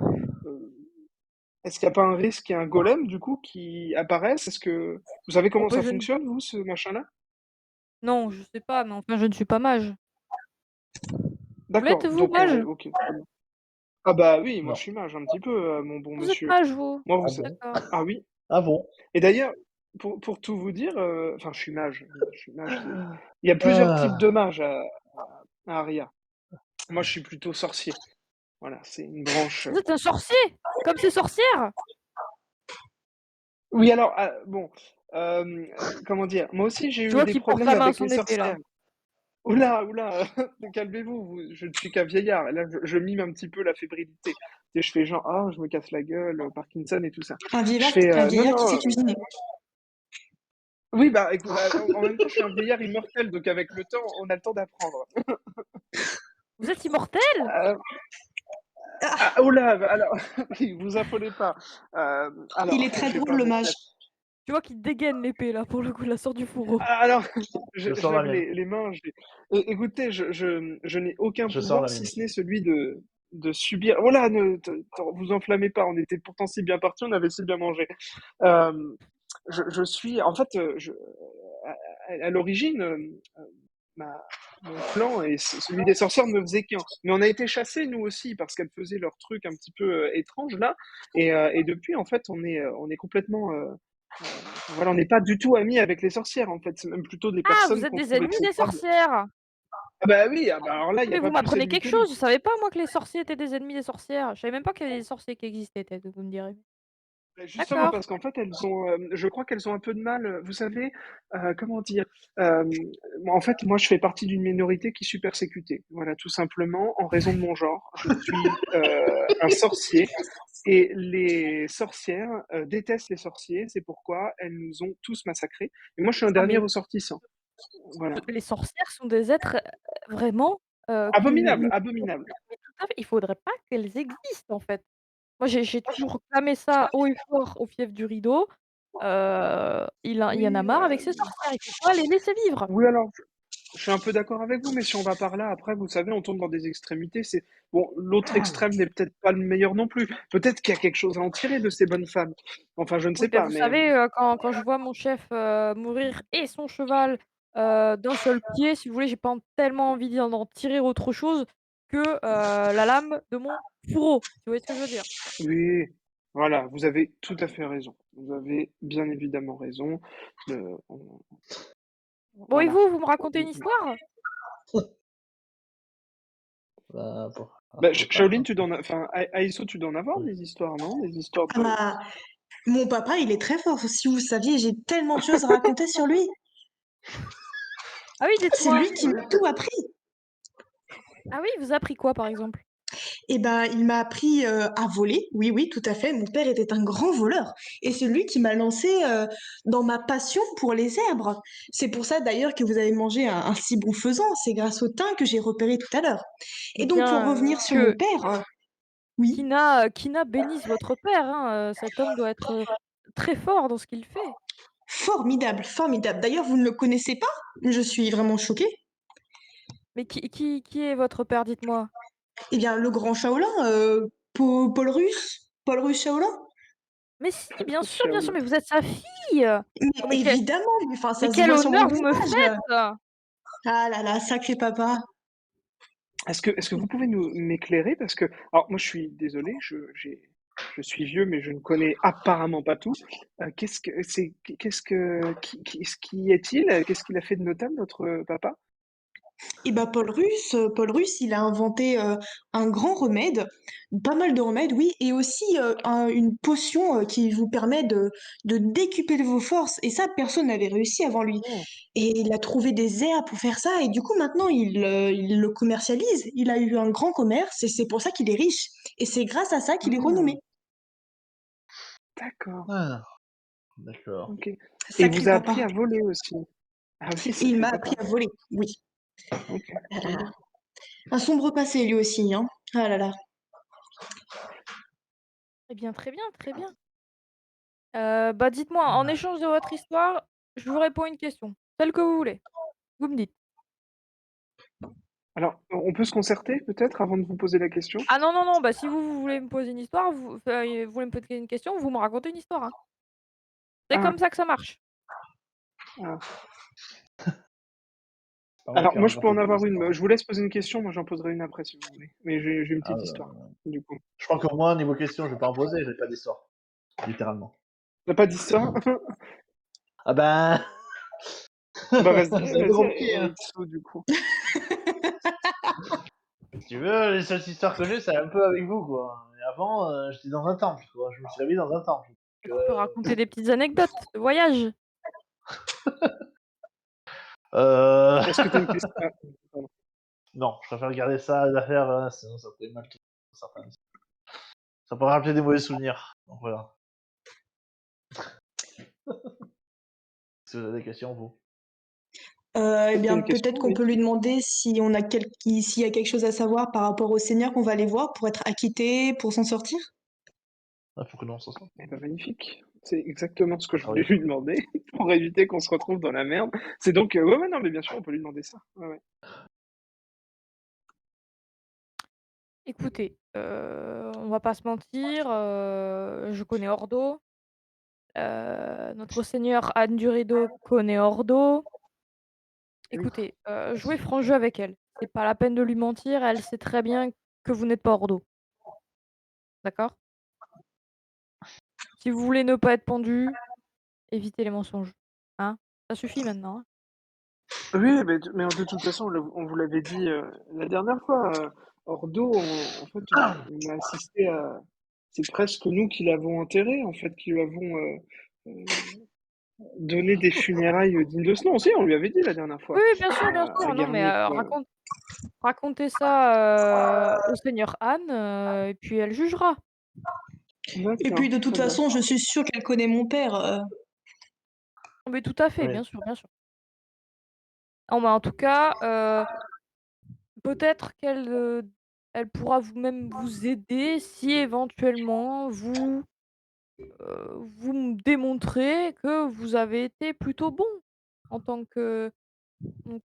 est-ce qu'il n'y a pas un risque qu'il y ait un golem, du coup, qui apparaisse? Est-ce que vous savez Oh comment bah, ça je ne fonctionne, vous, ce machin-là? non, je sais pas, mais enfin, je ne suis pas mage. Vous l'êtes D'accord, vous, donc mage? OK, très bien. Ah bah oui, moi je Non. suis mage un petit peu, mon bon Vous êtes monsieur. mage, vous? Moi Ah vous sa bon? D'accord. ah oui? Ah bon? Et d'ailleurs, pour tout vous dire, enfin je suis mage, il y a plusieurs types de Ah, mages à Aria. Moi je suis plutôt sorcier. Voilà, c'est une branche, Vous êtes un sorcier? Comme ces sorcières? oui alors, bon, comment dire? Moi aussi j'ai Je eu vois des qu'il porte problèmes la main à avec les son épée, là. sorcières. Ouh là, calmez-vous, je ne suis qu'un vieillard. Et là je mime un petit peu la fébrilité. Tu sais, je fais genre: «Ah je me casse la gueule, Parkinson et tout ça». Je fais, Un «Non, vieillard qui sait non, cuisiner. oui, bah, écoute, en même temps, je suis un vieillard immortel, donc avec le temps, on a le temps d'apprendre. Vous êtes immortel? Heu, Ah, oh là, bah, alors, oui, vous affolez pas. il Alors, est très je vais drôle, pas le mentir. mage. Tu vois qu'il dégaine l'épée, là, pour le coup, il la sort du fourreau. Alors, je je sors la lève mienne. les mains, écoutez, je n'ai aucun Je sors la pouvoir si mienne. ce n'est celui de subir. Oh là, ne vous enflammez pas, on était pourtant si bien partis, on avait si bien mangé. Hem, je suis en fait, à l'origine, ma mon clan et celui des sorcières ne faisait qu'un. Mais on a été chassés nous aussi parce qu'elles faisaient leur truc un petit peu étrange là. Et depuis en fait on est complètement, enfin, voilà, on n'est pas du tout amis avec les sorcières en fait. C'est même plutôt des Ah, vous personnes êtes qu'on des trouve ennemis des exécrables. sorcières! Ah bah oui, ah bah alors là il y a Mais pas vous plus m'apprenez ennemi quelque que lui. chose, je savais pas moi que les sorciers étaient des ennemis des sorcières. Je savais même pas qu'il y avait des sorciers qui existaient, peut-être, vous me direz. Bah, justement, D'accord. parce qu'en fait, je crois qu'elles ont un peu de mal, vous savez, comment dire, euh, en fait, moi, je fais partie d'une minorité qui suis persécutée. Voilà, tout simplement, en raison de mon genre. Je suis un sorcier et les sorcières détestent les sorciers. C'est pourquoi elles nous ont tous massacrés. Et moi, je suis un Ah dernier mais ressortissant. Voilà. les sorcières sont des êtres, vraiment, qui Abominable, ne abominable. mais tout à fait, il faudrait pas qu'elles existent, en fait. Moi, j'ai toujours clamé ça haut et fort au fief du rideau. Il y en a Oui, marre avec ces sorcières, il faut pas les laisser vivre. oui, alors, je suis un peu d'accord avec vous, mais si on va par là, après, vous savez, on tombe dans des extrémités. C'est bon, l'autre extrême n'est peut-être pas le meilleur non plus. Peut-être qu'il y a quelque chose à en tirer de ces bonnes femmes. Enfin, je ne Oui, sais bah, pas, vous mais savez, quand je vois mon chef, mourir et son cheval, d'un seul pied, si vous voulez, j'ai pas tellement envie d'en tirer autre chose que, la lame de mon fourreau, si vous voyez ce que je veux dire? oui, voilà, vous avez tout à fait raison. Vous avez bien évidemment raison. On- Bon et voilà. vous, vous me racontez une histoire? Bah, Bah, pourquoi pas, Shaolin, hein. tu dois en enfin, Aiso, tu dois en avoir des histoires, non? Des histoires Ah de. bah, mon papa, il est très fort. Si vous saviez, j'ai tellement de choses à raconter sur lui. Ah oui, C'est dites-moi. lui qui m'a tout appris. Ah oui, il vous a appris quoi, par exemple? Et ben, il m'a appris à voler. Oui, oui, tout à fait. Mon père était un grand voleur. Et c'est lui qui m'a lancé dans ma passion pour les zèbres. C'est pour ça d'ailleurs que vous avez mangé un si bon faisan. C'est grâce au thym que j'ai repéré tout à l'heure. Eh Et donc, pour bien, revenir sur mon père, oui, Kina bénisse votre père, hein, cet homme doit être, très fort dans ce qu'il fait. formidable, formidable. D'ailleurs, vous ne le connaissez pas? Je suis vraiment choquée. Mais qui est votre père, dites-moi? Eh bien, le grand Shaolin, Paul Russe Shaolin. Mais si, bien sûr, Shaolin. mais vous êtes sa fille! Oh Mais évidemment, mais enfin, mais ça se quel voit sur mon honneur vous me visage. faites! Ah là là, sacré papa. Est-ce que vous pouvez m'éclairer? Parce que, alors moi je suis désolé, je suis vieux, mais je ne connais apparemment pas tout. Qu'est-ce que, qui est-il? Qu'est-ce qu'il a fait de notable, votre papa? Et bah Paul Russe, il a inventé un grand remède, pas mal de remèdes, oui, et aussi une potion qui vous permet de décupler vos forces. Et ça, personne n'avait réussi avant lui. Oh, Et il a trouvé des herbes pour faire ça, et du coup maintenant il le commercialise. Il a eu un grand commerce, et c'est pour ça qu'il est riche. Et c'est grâce à ça qu'il est renommé. ah, d'accord. Ah, d'accord. Ok. Et il Sacré vous a appris papa. à voler aussi. Ah oui, Et il sacré m'a papa. appris à voler, oui. Ok, Ah là très là. bien. Un sombre passé lui aussi, hein. Ah là là. Très bien, très bien, très bien. Bah, dites-moi, en échange de votre histoire, je vous réponds à une question, celle que vous voulez. Vous me dites. Alors, on peut se concerter peut-être avant de vous poser la question? Ah non, non, non, bah, si vous voulez me poser une histoire, vous voulez me poser une question, vous me racontez une histoire, hein. C'est Ah, comme ça que ça marche. ah. C'est pas moi Alors, qui ai moi, je peux inventé en cette avoir une. histoire. Je vous laisse poser une question, moi j'en poserai une après si vous voulez. Mais j'ai une Ah, petite histoire, du coup. je crois que moi, niveau question, je vais pas en poser, j'ai pas d'histoire. Littéralement. T'as pas d'histoire? Ah ben, Bah c'est un peu compliqué, hein. Aïtso, du coup. Si tu veux, les seules histoires que j'ai, c'est un peu avec vous, quoi. Et avant, j'étais dans un temple, quoi. Je me suis réveillé dans un temple. Tu peux raconter des petites anecdotes de voyage. Euh... Est-ce que t'as une question? Ah, pardon. non, je préfère garder ça à l'affaire, sinon ça pourrait mal tourner pour certains. Ça peut rappeler des mauvais souvenirs. Donc voilà. Si vous avez des questions, vous. Eh Est-ce que t'as bien, une question, peut-être qu'on oui? peut lui demander si on a s'il y a quelque chose à savoir par rapport au seigneur qu'on va aller voir pour être acquitté, pour s'en sortir. Ah, faut que non, ça soit. Eh ben, magnifique. C'est exactement ce que je Ah voulais oui. lui demander pour éviter qu'on se retrouve dans la merde. C'est donc, ouais, ouais, non, mais bien sûr, on peut lui demander ça. Ouais, ouais. Écoutez, on va pas se mentir, je connais Ordo, notre seigneur Anne du Rideau connaît Ordo. Oui. Écoutez, jouez franc jeu avec elle. C'est pas la peine de lui mentir, elle sait très bien que vous n'êtes pas Ordo. D'accord? Si vous voulez ne pas être pendu, évitez les mensonges. Hein? Ça suffit maintenant, hein? Oui, mais de toute façon, on vous l'avait dit la dernière fois. Ordo, en fait, on a assisté à. C'est presque nous qui l'avons enterré, en fait, qui lui avons donné des funérailles dignes de ce nom. Si, on lui avait dit la dernière Oui, fois, oui, bien sûr, bien à sûr. Non, mais Garnier, quoi. racontez ça, au seigneur Anne, et puis elle jugera. Et puis D'accord, de toute très bien. façon, je suis sûre qu'elle connaît mon père. Mais tout à fait, Oui. bien sûr, bien sûr. Non, mais en tout cas, peut-être elle pourra même vous aider si éventuellement vous me démontrez que vous avez été plutôt bon en tant que,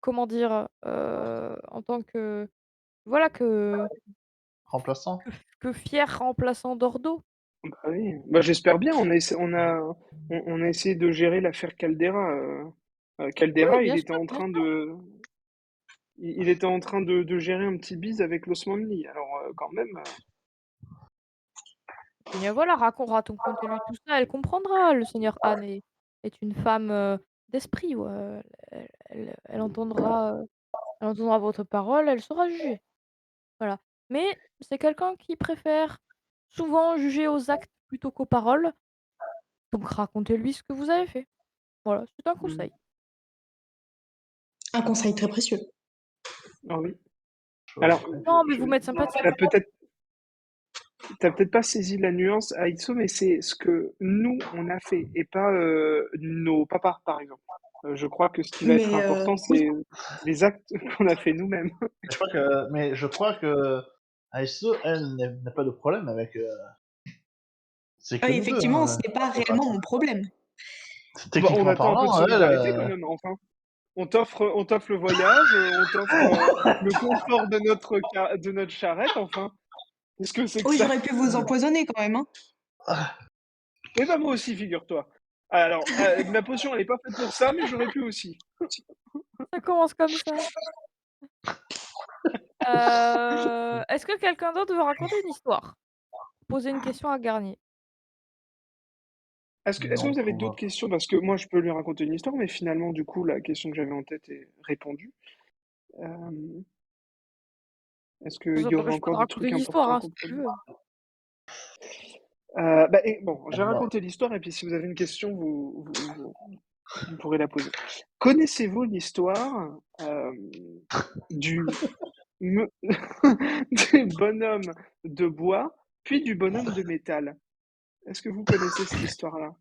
comment dire? En tant que voilà, Remplaçant. que que fier remplaçant d'Ordo. Bah oui, bah j'espère bien. On a essayé de gérer l'affaire Caldera. Oui, Caldera, bien sûr, bien sûr. il était en train de gérer un petit bise avec l'Osmanli. Alors quand même. Et bien voilà, racontez-lui tout ça, elle comprendra. Le seigneur Anne est une femme, d'esprit, ouais, elle entendra votre parole, elle saura juger. Voilà. Mais c'est quelqu'un qui préfère souvent juger aux actes plutôt qu'aux paroles, donc racontez-lui ce que vous avez fait. Voilà, c'est un Hmm. conseil. Un conseil très précieux. Ah oui. Je Alors, noterai. Non, mais vous m'êtes sympathique. t'as peut-être, t'as peut-être pas saisi la nuance, Aïtso, mais c'est ce que nous on a fait et pas nos papas, par exemple. Je crois que ce qui va être Mais important, oui. c'est les actes qu'on a fait nous-mêmes. Mais je crois que ASO, elle, n'a pas de problème avec. C'est Ah, que nous deux, effectivement, ce hein, n'est par pas rapport à réellement ça. mon problème. Bah, on Techniquement attend un peu de parlant, elle. solidarité quand même, enfin. On t'offre le voyage, on t'offre le confort de notre charrette, enfin. Qu'est-ce que c'est que Oui, ça? j'aurais pu vous empoisonner quand même, hein. Oui, bah moi aussi, figure-toi. Alors, ma potion, elle est pas faite pour ça, mais j'aurais pu aussi. Ça commence comme ça. Est-ce que quelqu'un d'autre veut raconter une histoire? Poser une question à Garnier. Est-ce que Non, vous avez on d'autres va. questions? Parce que moi, je peux lui raconter une histoire, mais finalement, du coup, la question que j'avais en tête est répondue. Euh, Est-ce Ça qu'il y aurait t'empêche pas de encore des raconter trucs l'histoire, importants hein, qu'on si peut tu dire? veux. Bon, j'ai Bah, raconté l'histoire et puis si vous avez une question, vous pourrez la poser. Connaissez-vous l'histoire du, me- du bonhomme de bois, puis du bonhomme de métal? Est-ce que vous connaissez cette histoire-là?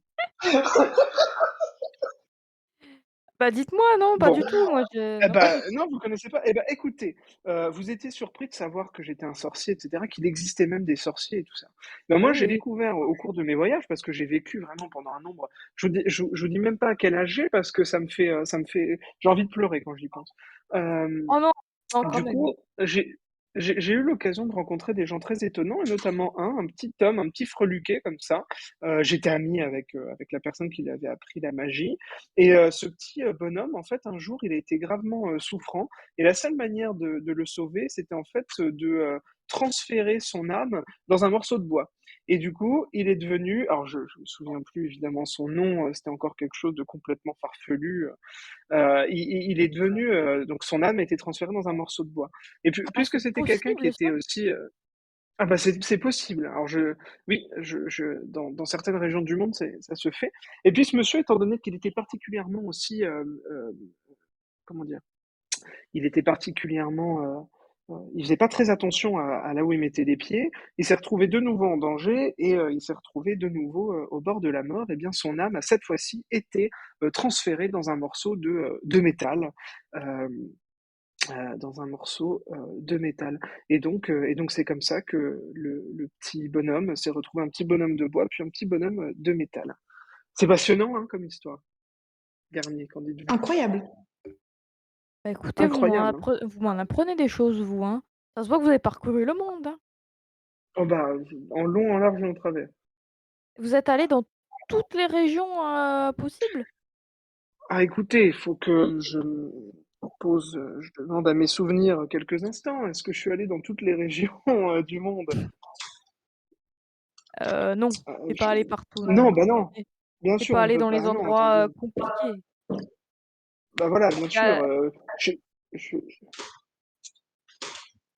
Bah dites-moi, non, pas Bon, du tout, moi je... eh Non. ben, non, vous connaissez pas? Eh ben, écoutez, vous étiez surpris de savoir que j'étais un sorcier, et cetera, qu'il existait même des sorciers et tout ça. Ben, Ah moi, oui, j'ai oui. découvert au cours de mes voyages, parce que j'ai vécu vraiment pendant un nombre. Je vous dis même pas à quel âge j'ai, parce que j'ai envie de pleurer quand j'y pense. Euh, Oh non, non, quand du même. coup, j'ai eu l'occasion de rencontrer des gens très étonnants, et notamment un petit homme, un petit freluquet comme ça. J'étais ami avec la personne qui lui avait appris la magie. Et ce petit bonhomme, en fait, un jour, il a été gravement souffrant. Et la seule manière de le sauver, c'était en fait de transférer son âme dans un morceau de bois. Et du coup, il est devenu, alors je me souviens plus évidemment son nom, c'était encore quelque chose de complètement farfelu. Il est devenu, donc son âme a été transférée dans un morceau de bois. Et Ah, puisque c'est c'était quelqu'un qui possible ça? était aussi, ah bah c'est possible. Alors oui, dans certaines régions du monde, ça se fait. Et puis ce monsieur, étant donné qu'il était particulièrement aussi, comment dire, il était particulièrement, il faisait pas très attention à là où il mettait les pieds. Il s'est retrouvé de nouveau en danger et il s'est retrouvé de nouveau au bord de la mort. Et bien son âme a cette fois-ci été transférée dans un morceau de métal. Euh, dans un morceau de métal. Et donc c'est comme ça que le petit bonhomme s'est retrouvé un petit bonhomme de bois, puis un petit bonhomme de métal. C'est passionnant hein, comme histoire. Garnier, qu'en dites-vous? Incroyable. Bah écoutez, Incroyable. Hein. vous m'en apprenez des choses, vous, hein. Ça se voit que vous avez parcouru le monde, hein. Oh bah, en long, en large et en travers. Vous êtes allé dans toutes les régions possibles? Ah écoutez, il faut que je demande à mes souvenirs quelques instants. Est-ce que je suis allé dans toutes les régions du monde? Non, Euh, t'es pas je- allé partout, non. Non, bah non. T'es Bien t'es sûr, pas on allé peut dans les pas. Non, endroits attendez. compliqués. Bah voilà, bien Y a- sûr. Je-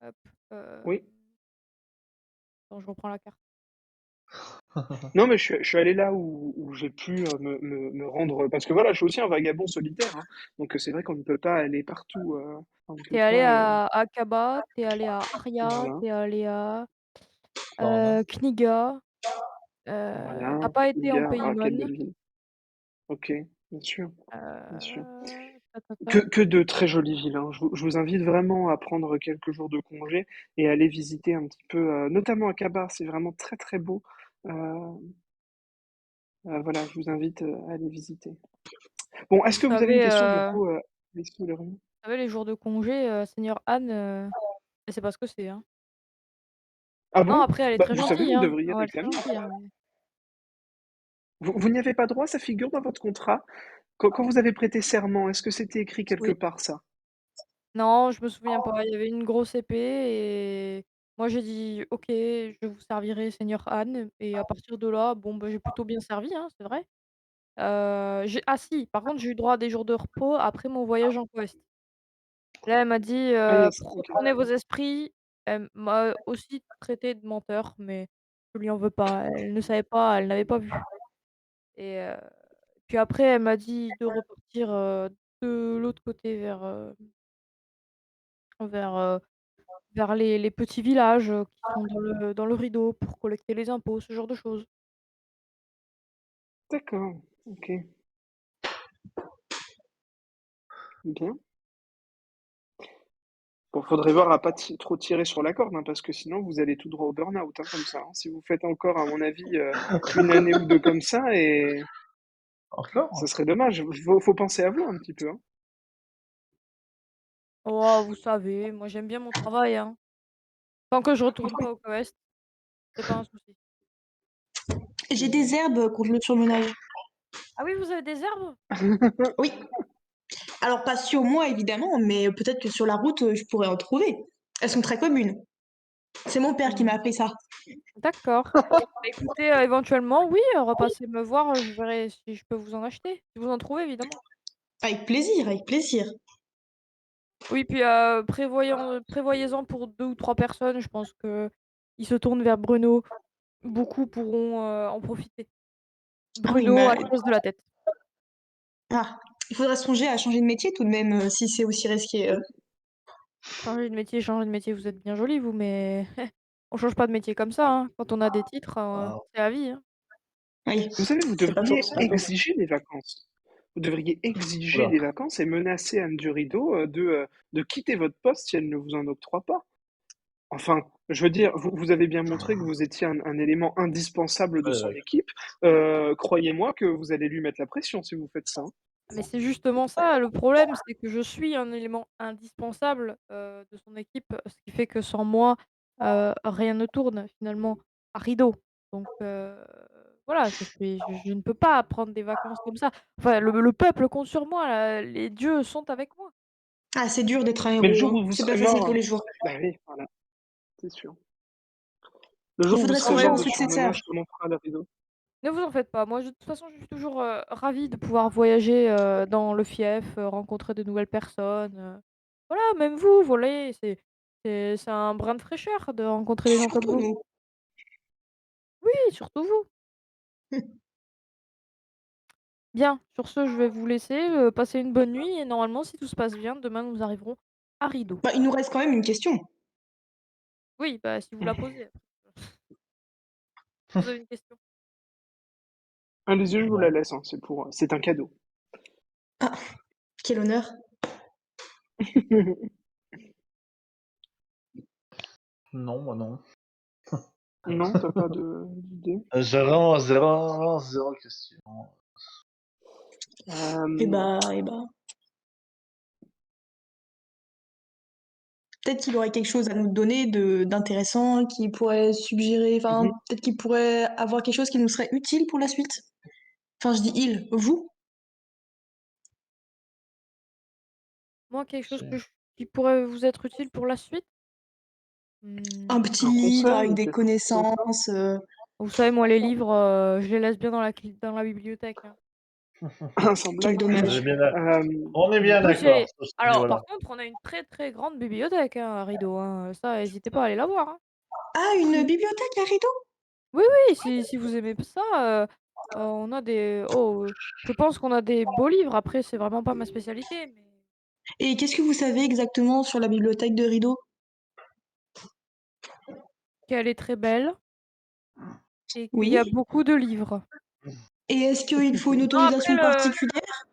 Hop, Oui. attends, je reprends la carte. Non, mais je suis allé là où j'ai pu me rendre. Parce que voilà, je suis aussi un vagabond solitaire. Hein. Donc c'est vrai qu'on ne peut pas aller partout. On ne peut T'es allé pas. à Akaba, t'es allé à Aria, Voilà. t'es allé à non. Kniga. Voilà. T'as pas été en Gare. Ah, quelle Paymon. belle ville. Ok, bien sûr. Bien sûr. Ta, ta, Que, ta. que de très jolies villes. Hein. Je vous invite vraiment à prendre quelques jours de congé et à aller visiter un petit peu, notamment à Kabar. C'est vraiment très très beau. Euh, voilà, je vous invite à aller visiter. Bon, est-ce Vous que vous avez une savez, question du coup, Messieurs les Réunions? vous savez, les jours de congé, Seigneur Anne, elle sait pas ce que c'est, hein. Ah Non, bon? après, elle est Bah, très vous savez, gentille, vous hein. devriez Non, elle est très réclamer. gentille, hein, mais Vous n'y avez pas droit, ça figure dans votre contrat? Quand vous avez prêté serment, est-ce que c'était écrit quelque oui. part ça? Non, je me souviens pas. Il y avait une grosse épée et moi j'ai dit: «OK, je vous servirai Seigneur Anne» et à partir de là, bon, bah, j'ai plutôt bien servi, hein, c'est vrai. J'ai ah si, par contre, j'ai eu droit à des jours de repos après mon voyage en Quest. Là, elle m'a dit, Ah yes, ok. «Reprenez vos esprits». Elle m'a aussi traité de menteur, mais je lui en veux pas. Elle ne savait pas, elle n'avait pas vu et puis après elle m'a dit de repartir, de l'autre côté vers, vers les petits villages, qui sont dans le rideau pour collecter les impôts, ce genre de choses. D'accord, ok, bien. Bon, faudrait voir à pas trop tirer sur la corde, hein, parce que sinon vous allez tout droit au burn-out, hein, comme ça. Hein. Si vous faites encore, à mon avis, une année ou deux comme ça, et ça Encore? serait dommage. Faut penser à vous un petit peu. Hein. Oh, vous savez, moi j'aime bien mon travail, hein. Tant que je retourne pas au Quest, c'est pas un souci. J'ai des herbes contre le surmenage. Ah oui, vous avez des herbes? Oui. Alors pas sur moi évidemment, mais peut-être que sur la route, je pourrais en trouver. Elles sont très communes. C'est mon père qui m'a appris ça. D'accord. Bah, écoutez, éventuellement, oui, repassez me voir, je verrai si je peux vous en acheter. Si vous en trouvez évidemment. Avec plaisir, avec plaisir. Oui, puis, prévoyez-en pour 2 ou 3 personnes, je pense que ils se tournent vers Bruno. Beaucoup pourront, en profiter. Ah oui, Bruno mais à cause de la tête. ah, il faudrait songer à changer de métier tout de même, si c'est aussi risqué. Changer de métier, vous êtes bien jolis vous, mais on change pas de métier comme ça, hein. Quand on a des titres, Ah, c'est à vie, hein. Oui, Vous savez, vous c'est pas faux, devriez c'est pas faux. exiger des vacances. Vous devriez exiger oula. des vacances et menacer Anne Durido de quitter votre poste si elle ne vous en octroie pas. Enfin, je veux dire, vous avez bien montré que vous étiez un élément indispensable de Ouais, son ouais. équipe. Croyez-moi que vous allez lui mettre la pression si vous faites ça, hein. Mais c'est justement ça le problème, c'est que je suis un élément indispensable, de son équipe, ce qui fait que sans moi, rien ne tourne finalement à rideau. Donc voilà, je ne peux pas prendre des vacances comme ça. Enfin le peuple compte sur moi là, les dieux sont avec moi. Ah, c'est dur d'être un Mais le héros, jour hein. où vous C'est pas serez facile mort, tous les jours. bah oui, voilà, c'est sûr. Le Il jour où vous faudrait serez songer Ouais, mort en de successeur. surmenage, comment on fera le rideau? ne vous en faites pas, moi de toute façon je suis toujours, ravie de pouvoir voyager, dans le fief, rencontrer de nouvelles personnes, voilà, même vous, voyez, c'est un brin de fraîcheur de rencontrer des gens comme Surtout vous. nous. Oui, surtout vous. Bien, sur ce, je vais vous laisser, passer une bonne nuit et normalement si tout se passe bien, demain nous arriverons à rideau. Bah, il nous reste quand même une question. Oui, bah, si vous la posez après. Si vous avez une question. Allez-y, je vous la Non. laisse, hein, c'est un cadeau. Ah, quel honneur. Non, moi non. Non, t'as pas d'idée? J'ai vraiment zéro question. Euh, Eh bah, peut-être qu'il aurait quelque chose à nous donner d'intéressant, qui pourrait suggérer, enfin, mhm, peut-être qu'il pourrait avoir quelque chose qui nous serait utile pour la suite. Enfin, je dis il, vous? Moi, quelque chose C'est- qui pourrait vous être utile pour la suite? Un Mmh. petit un livre avec conseil, des quelque chose comme ça? connaissances. Vous savez, moi, les livres, je les laisse bien dans la bibliothèque, hein. Sans Quel blague. On est dommage. bien, d'ac- Euh, on est bien Oui, d'accord c'est sur ce alors niveau-là. par contre, on a une très, très grande bibliothèque, hein, à Rideau, hein, ça, hésitez pas à aller la voir, hein. Ah, une bibliothèque à rideau? Oui, oui, si vous aimez ça, on a je pense qu'on a des beaux livres. Après, c'est vraiment pas ma spécialité, mais Et qu'est-ce que vous savez exactement sur la bibliothèque de rideau? qu'elle est très belle et qu'il y a Oui. beaucoup de livres. Et est-ce qu'il faut une Non, après autorisation particulière?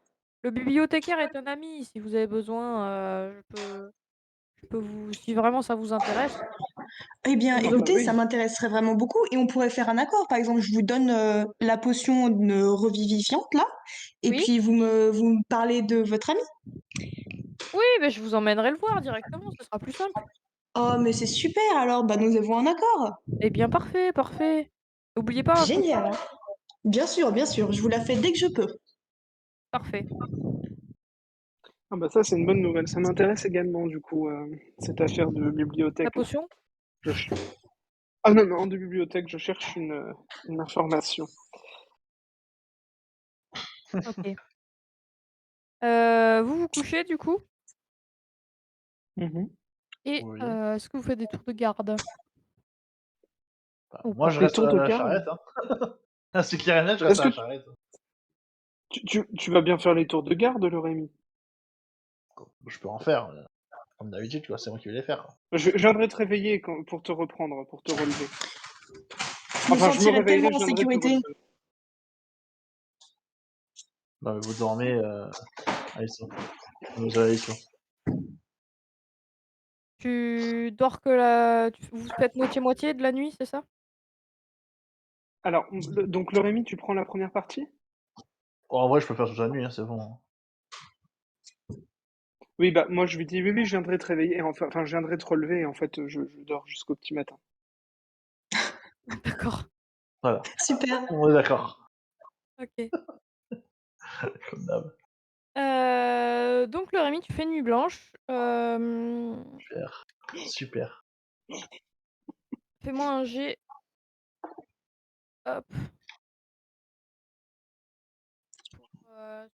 le bibliothécaire est un ami, si vous avez besoin, je peux vous si vraiment ça vous intéresse, Eh bien, je vous ah off bah écoutez, ça oui. m'intéresserait vraiment beaucoup et on pourrait faire un accord. Par exemple, je vous donne la potion revivifiante là, et oui? puis vous me parlez de votre ami. Oui, beh, je vous emmènerai le voir directement, ce sera plus simple. Oh, mais c'est super alors, bah nous avons un accord. Eh bien parfait, parfait. N'oubliez pas, hein, je vous Génial. parle, hein. Bien sûr, je vous la fais dès que je peux. Parfait. Ah bah ça, c'est une bonne nouvelle. Ça m'intéresse également, du coup, cette affaire de La bibliothèque là. potion? Je ch- Ah non, non, de bibliothèque, je cherche une information. OK. Vous vous couchez du coup Mhm. et Oui. est-ce que vous faites des tours de garde Bah, ou moi, pas? je Les reste tours à de la garde? charrette. Hein. Ah, c'est clair et net, je reste Est-ce à que la charrette. tu vas bien faire les tours de garde, le Rémi? Je peux en faire. Comme d'habitude, tu vois, c'est moi qui vais les faire. Je viendrai te réveiller pour te reprendre, pour te relever. Je me Enfin, je me sentirais tellement réveillerai, en je viendrai te sécurité. relever. Non, mais vous dormez. Allez, ça. Vous allez, ça. Tu dors que la tu vous faites moitié-moitié de la nuit, c'est ça? Alors, donc le Rémi, tu prends la première partie? Oh, en vrai, je peux faire toute la nuit, hein, c'est bon. Hein. Oui, bah moi je lui dis oui, oui, je viendrai te réveiller, enfin je viendrai te relever, et en fait je dors jusqu'au petit matin. D'accord, Voilà. Super. On est d'accord. OK. Comme d'hab. Donc le Rémi, tu fais nuit blanche. Super. Super. Fais-moi un jet, hop, pour,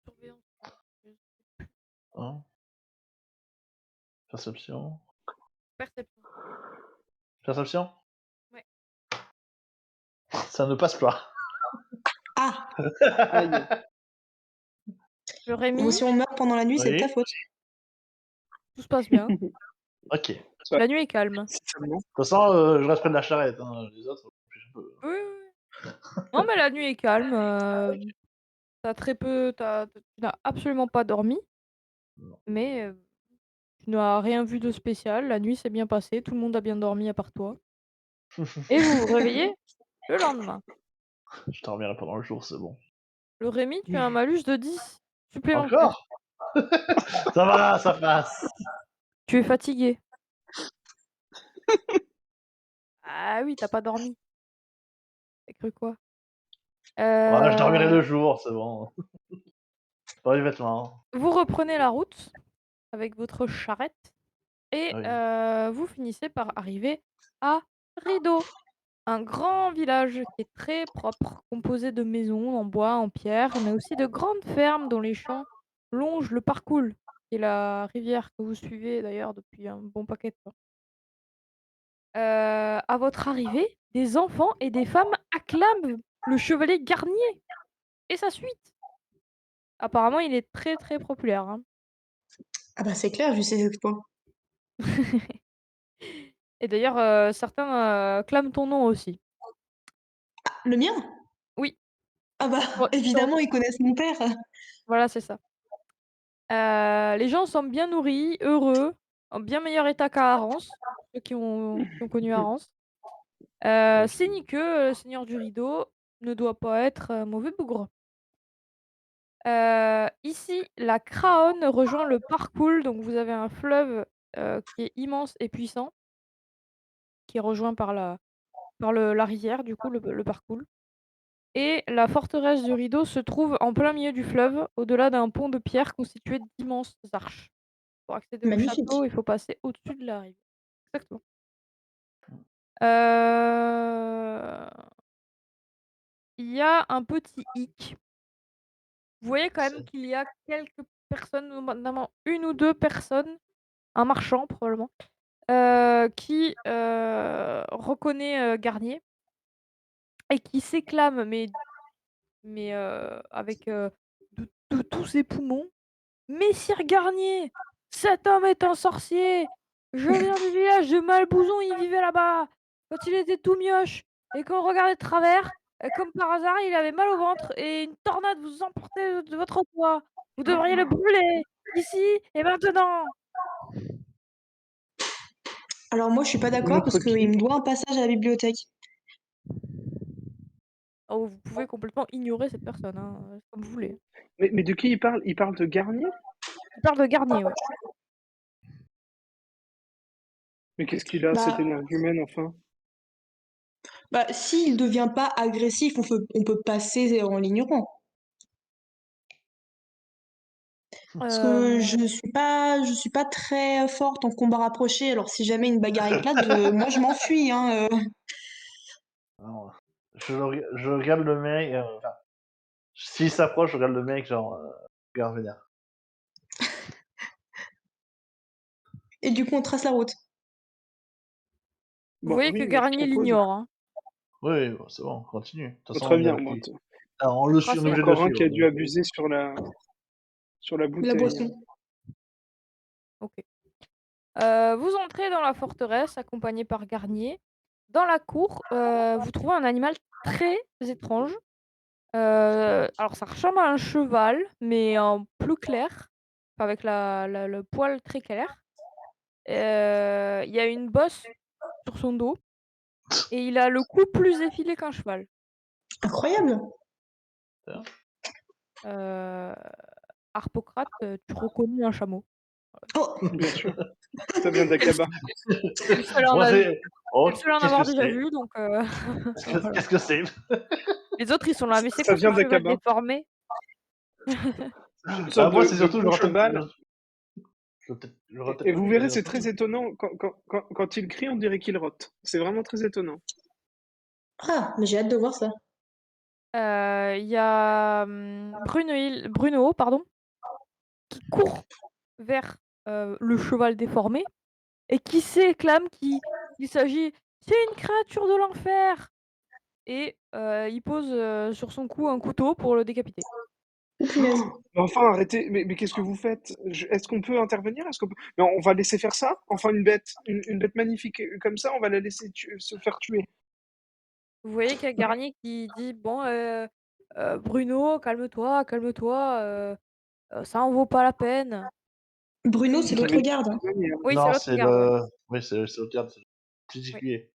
surveillance silencieuse. Hein Perception. Perception. Perception? Ouais. Ça ne passe pas. Ah, Aïe. Le bon, Rémi, si on meurt pendant la nuit, c'est de ta Oui. faute. tout se passe bien. Ok. De Ouais, La nuit est calme. si seulement. toute façon, je reste près de la charrette. Hein. Les autres, je peux. Oui, oui, oui. Non, mais la nuit est calme. Tu n'as absolument pas dormi, Non. mais tu n'as rien vu de spécial. La nuit s'est bien passée, tout le monde a bien dormi à part toi. Et vous vous réveillez le lendemain. Je dormirai pendant le jour, c'est bon. Le Rémi, tu as un malus de 10 supplémentaire. Encore? Ça va, ça passe. Tu es fatigué. Ah oui, t'as pas dormi. T'as cru quoi? Ouais, je dormirai Euh, le jour, c'est bon. Pas les vêtements. Vous reprenez la route avec votre charrette et Oui. vous finissez par arriver à Rideau, un grand village qui est très propre, composé de maisons en bois, en pierre, mais aussi de grandes fermes dont les champs longent le parcours, qui est la rivière que vous suivez d'ailleurs depuis un bon paquet de temps. À votre arrivée, des enfants et des femmes acclament le chevalier Garnier et sa suite. Apparemment, il est très très populaire, hein. Ah bah c'est clair, vu ses exploits. Et d'ailleurs, certains clament ton nom aussi. Le mien? Oui, Ah bah ouais, évidemment, ils connaissent mon père. voilà, c'est ça. Les gens semblent bien nourris, heureux, en bien meilleur état qu'à Arance, ceux qui ont connu Arance. Signe que le seigneur du rideau ne doit pas être mauvais bougre. Ici, la Craonne rejoint le Parcoul, donc vous avez un fleuve qui est immense et puissant, qui est rejoint par la rivière, du coup, le Parcoul. Et la forteresse du rideau se trouve en plein milieu du fleuve, au-delà d'un pont de pierre constitué d'immenses arches. Pour accéder au Magnifique. château, il faut passer au-dessus de la rive. Exactement. Euh, Il y a un petit hic. Vous voyez quand même qu'il y a quelques personnes, notamment une ou deux personnes, un marchand probablement, qui reconnaît Garnier et qui s'éclame, mais avec de tous ses poumons. Messire Garnier, cet homme est un sorcier. Je viens du village de Malbouzon, il vivait là-bas. Quand il était tout mioche et qu'on regardait de travers, comme par hasard, il avait mal au ventre et une tornade vous emportait de votre poids. Vous devriez le brûler, ici et maintenant. Alors moi, je suis pas d'accord parce Notre qu'il qui? me doit un passage à la bibliothèque. Oh, vous pouvez complètement ignorer cette personne, hein, comme vous voulez. Mais de qui il parle? Il parle de Garnier? Il parle de Garnier, ouais. Mais qu'est-ce qu'il a, cet Bah, énergumène, enfin? bah s'il devient pas agressif, on peut passer en l'ignorant. Parce que Euh, je suis pas très forte en combat rapproché. Alors si jamais une bagarre éclate, moi je m'enfuis. Hein. Non, je regarde le mec. Enfin, s'il s'approche, je regarde le mec, genre, regarde vénère. Et du coup, on trace la route. Vous Bon, voyez que oui, moi je Garnier propose. l'ignore, hein. Oui, bon, c'est bon, continue. De toute Oh, façon, très on est bien, avec bon, lui. Alors, on Vous le suit, on est tracez? obligé de le encore un qui suivre. a dû abuser sur la La bouteille. boisson. Ok. Vous entrez dans la forteresse accompagné par Garnier. Dans la cour, vous trouvez un animal très étrange. Alors ça ressemble à un cheval, mais en plus clair, enfin, avec le poil très clair. Il y a une bosse sur son dos et il a le cou plus effilé qu'un cheval. Incroyable. Euh, Harpocrate, tu reconnais un chameau. Oh, Bien sûr, ça vient d'Akaba. C'est le seul à en Moi, a- c'est. c'est Oh, le seul à en qu'est-ce que avoir déjà c'est? vu, donc voilà. Qu'est-ce que c'est? Les autres, ils sont là, mais c'est Ça quoi ce vient cheval d'Akaba. déformé? C'est une Ah, sorte moi, c'est de surtout, gros cheval. j'aurais Et peut-être vous préféré verrez, dire c'est autre très chose. étonnant. Quand il crie, on dirait qu'il rote. C'est vraiment très étonnant. ah, mais j'ai hâte de voir ça. Il y a Bruno, pardon, qui court vers le cheval déformé et qui s'éclame qu'il s'agit «C'est une créature de l'enfer!» et il pose, sur son cou un couteau pour le décapiter. Oh, punaise. Mais enfin, arrêtez, mais qu'est-ce que vous faites? Est-ce qu'on peut intervenir? Non, on va laisser faire ça? Enfin, une bête magnifique comme ça, on va la laisser se faire tuer. Vous voyez qu'il y a Garnier qui dit: «Bon, Bruno, calme-toi, calme-toi, ça en vaut pas la peine». Bruno, c'est Vous l'autre avez garde. Oui, c'est Non, l'autre c'est garde, ouais. le. Oui, c'est le garde, c'est le petit Oui. écuyer.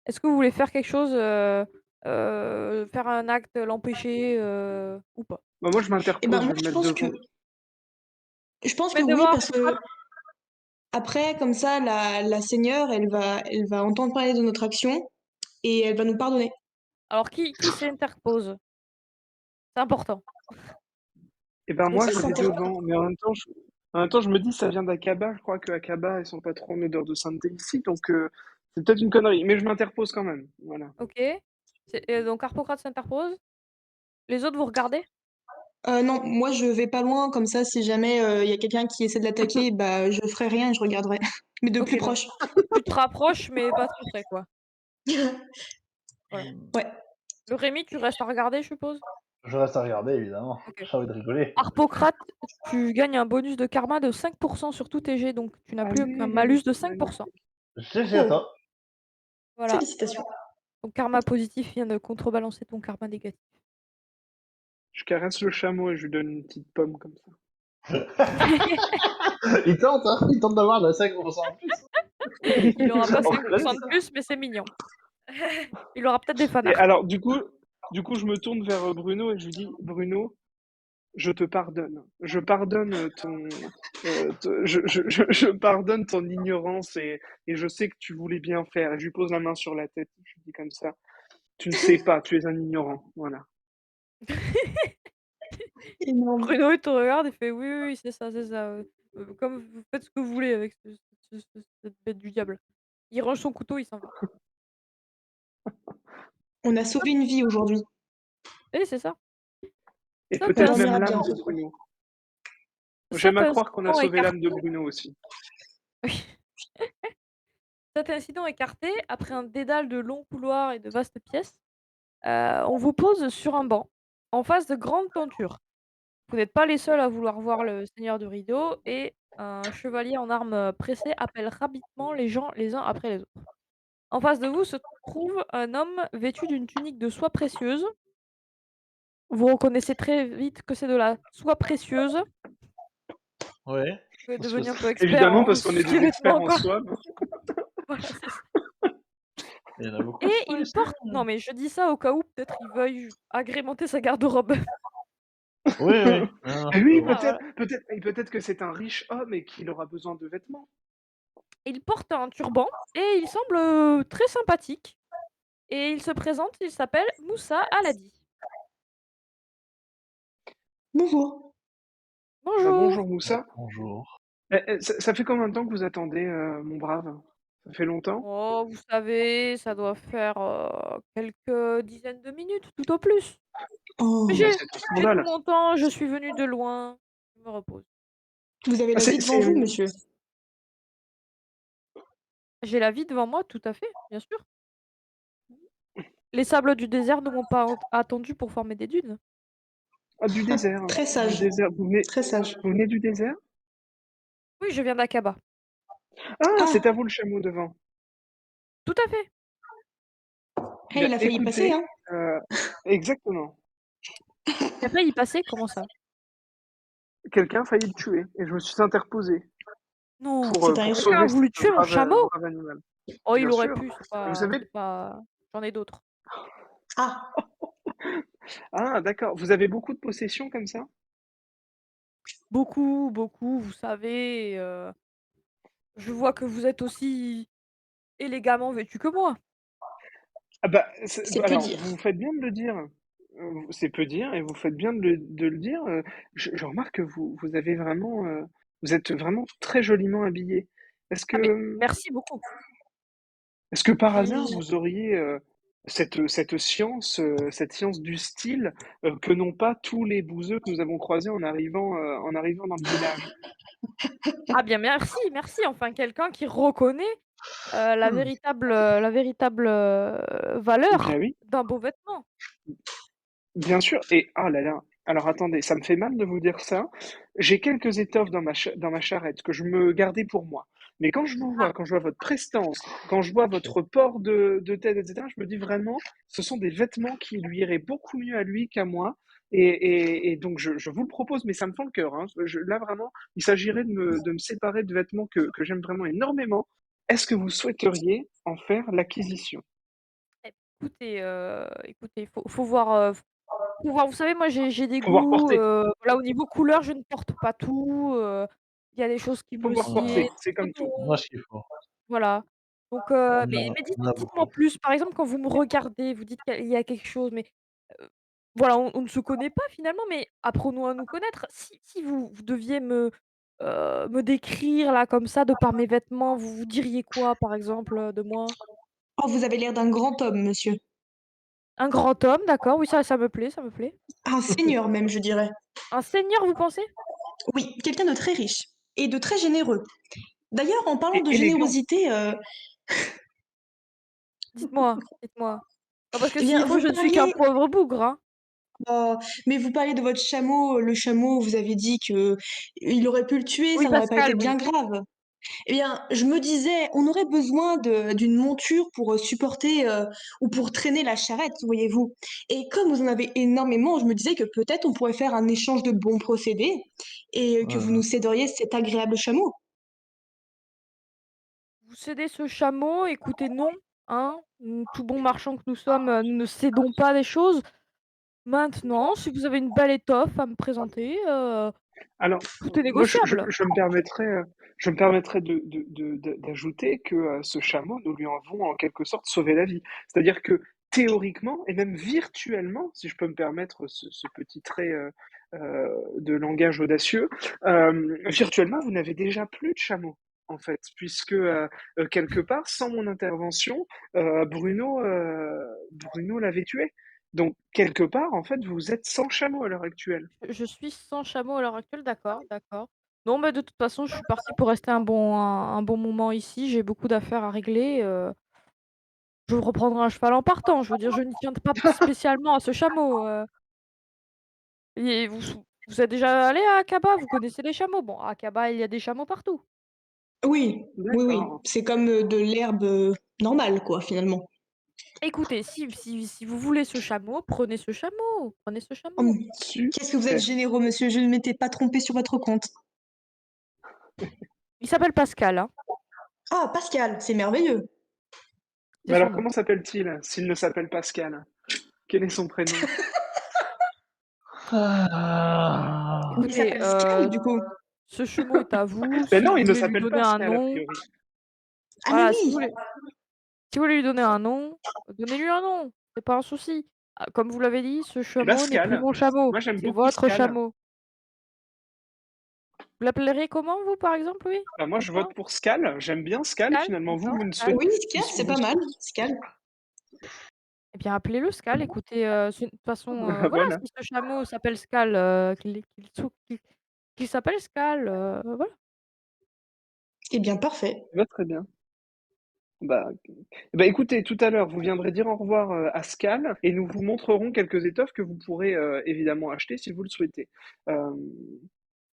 Est-ce que vous voulez faire quelque chose, faire un acte, l'empêcher, ou pas? Bah, moi, je Et ben m'interpose, je moi, vais me mettre devant. je pense que Mais oui, devant parce que après, comme ça, la seigneur, elle va entendre parler de notre action et elle va nous pardonner. alors qui s'interpose? C'est important. Et ben, Oui, moi, ça, je c'est vais important. devant, mais en même temps, je me dis, ça vient d'Aqaba. Je crois que Aqaba, ils sont pas trop en odeur de sainteté ici, donc c'est peut-être une connerie, mais je m'interpose quand même. Voilà. OK. Donc Harpocrate s'interpose. Les autres, vous regardez? Non, moi, je vais pas loin, comme ça, si jamais, il y a quelqu'un qui essaie de l'attaquer, bah, je ferai rien et je regarderai, mais de plus OK, donc proche. tu te rapproches, mais pas trop près, quoi. Voilà. Ouais. Le Rémi, tu restes à regarder, je suppose? Je reste à regarder, évidemment. OK. J'ai envie de rigoler. Harpocrate, tu gagnes un bonus de karma de 5 sur tous tes jets, donc tu n'as plus qu'un Allez, malus de 5. magnifique. GG à Oh, toi. Voilà. félicitations. Ton karma positif vient de contrebalancer ton karma négatif. Je caresse le chameau et je lui donne une petite pomme comme ça. Il tente, hein. Il tente d'avoir le 5% en plus. Il aura pas On 5 connaît de ça. plus, mais c'est mignon. Il aura peut-être des Et fanarts. alors, du coup, je me tourne vers Bruno et je lui dis, Bruno, je te pardonne. Je pardonne je pardonne ton ignorance et je sais que tu voulais bien faire. Et je lui pose la main sur la tête. Je lui dis comme ça. Tu ne sais pas, tu es un ignorant. Voilà. Énorme. Bruno, il te regarde et fait: «Oui, oui, oui, c'est ça, comme vous faites ce que vous voulez avec cette bête du diable». Il range son couteau, il s'en va. On a sauvé une vie aujourd'hui. Oui, c'est ça. Et Cet On peut-être même dormira incident bien l'âme ce de soir. Bruno. J'aime cet à croire qu'on a incident sauvé écarté l'âme de Bruno aussi. oui. Cet incident écarté, après un dédale de longs couloirs et de vastes pièces, on vous pose sur un banc, en face de grandes tentures. Vous n'êtes pas les seuls à vouloir voir le seigneur du rideau et un chevalier en armes, pressées appelle rapidement les gens les uns après les autres. En face de vous se trouve un homme vêtu d'une tunique de soie précieuse. Vous reconnaissez très vite que c'est de la soie précieuse. Ouais. Vous êtes Parce que devenu un peu expert Évidemment, en parce qu'on est souci des experts vêtements, en quoi. soi. Voilà, c'est ça. il y en a beaucoup Et qui sont il ici. porte non, mais je dis ça au cas où peut-être il veuille agrémenter sa garde-robe. Oui, oui. Non, Et je oui, vois. Voilà, voilà. peut-être que c'est un riche homme et qu'il aura besoin de vêtements. Il porte un turban et il semble, très sympathique et il se présente, il s'appelle Moussa Aladi. Bonjour. Bah, «Bonjour». bonjour Moussa. Bonjour. Ça fait combien de temps que vous attendez, mon brave? Ça fait longtemps? Oh, vous savez, ça doit faire, quelques dizaines de minutes, tout au plus. Mais Bah, Oh, c'est un j'ai tout scandale. mon temps, je suis venue de loin, je me repose. vous avez Ah, la vie devant vous, monsieur. J'ai la vie devant moi, tout à fait, bien sûr. Les sables du désert ne m'ont pas attendu pour former des dunes. Ah, du désert. Très Du sage, désert. très sage. Vous venez du désert? Oui, je viens d'Aqaba. Ah, c'est à Ah, vous le chameau devant. Tout à fait. hey, Bien, il a failli passer, écoutez, hein. heu, exactement. Et après il passait, comment ça? Quelqu'un a failli le tuer et je me suis interposé Non, C'est un pour héros. quelqu'un a sauver voulu ce tuer mon chameau? brave animal. Oh, il Bien aurait sûr. pu, Vous savez, c'est pas j'en ai d'autres. Ah, ah d'accord, vous avez beaucoup de possessions comme ça? Beaucoup, beaucoup, vous savez, je vois que vous êtes aussi élégamment vêtu que moi. Ah bah, c'est peu alors dire. vous faites bien de le dire. C'est peu dire et vous faites bien de le dire. Je remarque que vous avez vraiment, vous êtes vraiment très joliment habillé. Est-ce Ah mais que, merci beaucoup. est-ce que par hasard Je vous auriez cette science du style que n'ont pas tous les bouseux que nous avons croisés en arrivant dans le village? Ah bien merci, merci, enfin quelqu'un qui reconnaît, la véritable valeur Ben oui. d'un beau vêtement. Bien sûr et ah là là, alors attendez, ça me fait mal de vous dire ça. J'ai quelques étoffes dans ma charrette que je me gardais pour moi. Mais Ah, quand je vois votre prestance, quand je vois votre port de tête et cetera, je me dis vraiment, ce sont des vêtements qui lui iraient beaucoup mieux à lui qu'à moi et donc je vous le propose, mais ça me fend le cœur, hein. Là vraiment, il s'agirait de me séparer de vêtements que j'aime vraiment énormément. Est-ce que vous souhaiteriez en faire l'acquisition? écoutez, faut voir, faut voir. Vous savez, moi j'ai des Pouvoir goûts, porter, voilà, au niveau couleur, je ne porte pas tout, il y a des choses qui me pouvoir Ouais, porter, sied, c'est d'autres comme tout. moi, non. ce qu'il faut. Voilà. Donc mais On a dites-moi beaucoup. plus. Par exemple, quand vous me regardez, vous dites qu'il y a quelque chose, mais heu, voilà, on ne se connaît pas finalement, mais apprenons à nous connaître. Si vous deviez me décrire là comme ça, de par mes vêtements, vous diriez quoi par exemple, de moi? Oh, vous avez l'air d'un grand homme, monsieur. Un grand homme, d'accord, oui, ça me plaît, ça me plaît. Un seigneur même, je dirais. Un seigneur, vous pensez? Oui, quelqu'un de très riche et de très généreux. D'ailleurs, en parlant Et de élégant. générosité, Dites-moi, dites-moi. Non, parce que eh bien, s'il faut, vous je ne suis qu'un parliez pauvre bougre, hein. mais vous parliez de votre chameau. Le chameau, vous avez dit que il aurait pu le tuer, Oui, ça n'aurait pas été Pascal, oui. bien grave. Eh bien, je me disais, on aurait besoin d'une monture pour supporter ou pour traîner la charrette, voyez-vous. Et comme vous en avez énormément, je me disais que peut-être on pourrait faire un échange de bons procédés et que vous Mmh. nous céderiez cet agréable chameau. Vous cédez ce chameau, écoutez, non, hein, tout bon marchand que nous sommes, nous ne cédons pas des choses. Maintenant, si vous avez une belle étoffe à me présenter, Alors, tout est moi, négociable. je me permettrais d'ajouter que ce chameau, nous lui avons en quelque sorte sauvé la vie. C'est-à-dire que théoriquement et même virtuellement, si je peux me permettre ce petit trait de langage audacieux, virtuellement, vous n'avez déjà plus de chameau. En fait, puisque quelque part, sans mon intervention, Bruno l'avait tué. Donc, quelque part, en fait, vous êtes sans chameau à l'heure actuelle. Je suis sans chameau à l'heure actuelle, d'accord, d'accord. Non, mais de toute façon, je suis partie pour rester un bon moment ici. J'ai beaucoup d'affaires à régler, je reprendrai un cheval en partant. Je veux dire, je n'y tiens pas spécialement à ce chameau, et vous êtes déjà allé à Akaba? Vous connaissez les chameaux? Bon, à Akaba, il y a des chameaux partout. Oui, oui, oui, D'accord. c'est comme de l'herbe normale, quoi, finalement. Écoutez, si vous voulez ce chameau, prenez ce chameau, prenez ce Hum, chameau. Qu'est-ce que vous êtes Super. généreux, monsieur, je ne m'étais pas trompée sur votre compte. Il s'appelle Pascal, hein, Ah, Pascal, c'est merveilleux. c'est Mais son alors, nom. comment s'appelle-t-il s'il ne s'appelle Pascal? Quel est son prénom? Ah! Il Écoutez, s'appelle Scal, du coup. ce chameau est à vous, Ben si non, vous il ne voulez lui s'appelle donner un Pascal, a nom, priori. Ah mais voilà, oui! si vous voulez lui donner un nom, donnez-lui un nom, c'est pas un souci. Ah, comme vous l'avez dit, ce Eh ben, chameau n'est plus Scal. mon chameau, Moi, j'aime c'est beaucoup votre Scal. chameau. Vous l'appelleriez comment vous, par exemple, oui? Ben, moi, je Dites-moi? vote pour Scal. J'aime bien Scal. Scal? Finalement, vous, D'accord, Scal. Oui, Scal, c'est pas mal, Scal. Eh bien, appelez-le Scal, écoutez, c'est de toute façon, voilà, Voilà. si ce chameau s'appelle Scal, qu'il s'appelle Scal, voilà. Eh bien, parfait. Ça va très bien. Bah, écoutez, tout à l'heure, vous viendrez dire au revoir à Scal et nous vous montrerons quelques étoffes que vous pourrez évidemment acheter si vous le souhaitez. Euh,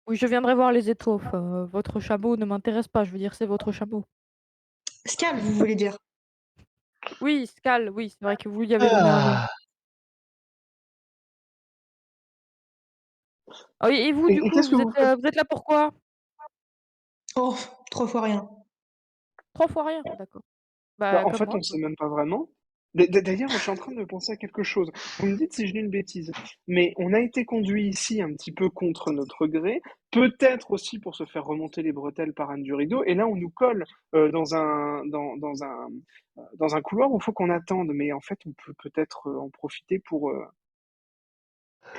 Oui, je viendrai voir les étoffes, votre chameau ne m'intéresse pas, je veux dire, c'est votre chameau. Scal, vous voulez dire? Oui, Scal, oui, c'est vrai que vous lui avez donné un nom. Ah! Ah oui, et vous, du et coup, qu'est-ce que vous faites? vous êtes là pourquoi? Oh, 3 fois rien. 3 fois rien? D'accord. Bah, Bah, en comme fait, moi, on quoi. sait même pas vraiment. D'ailleurs, je suis en train de penser à quelque chose. Vous me dites si je dis une bêtise, mais on a été conduit ici un petit peu contre notre gré, peut-être aussi pour se faire remonter les bretelles par Anne Durido, et là on nous colle dans un couloir où il faut qu'on attende, mais en fait on peut peut-être en profiter pour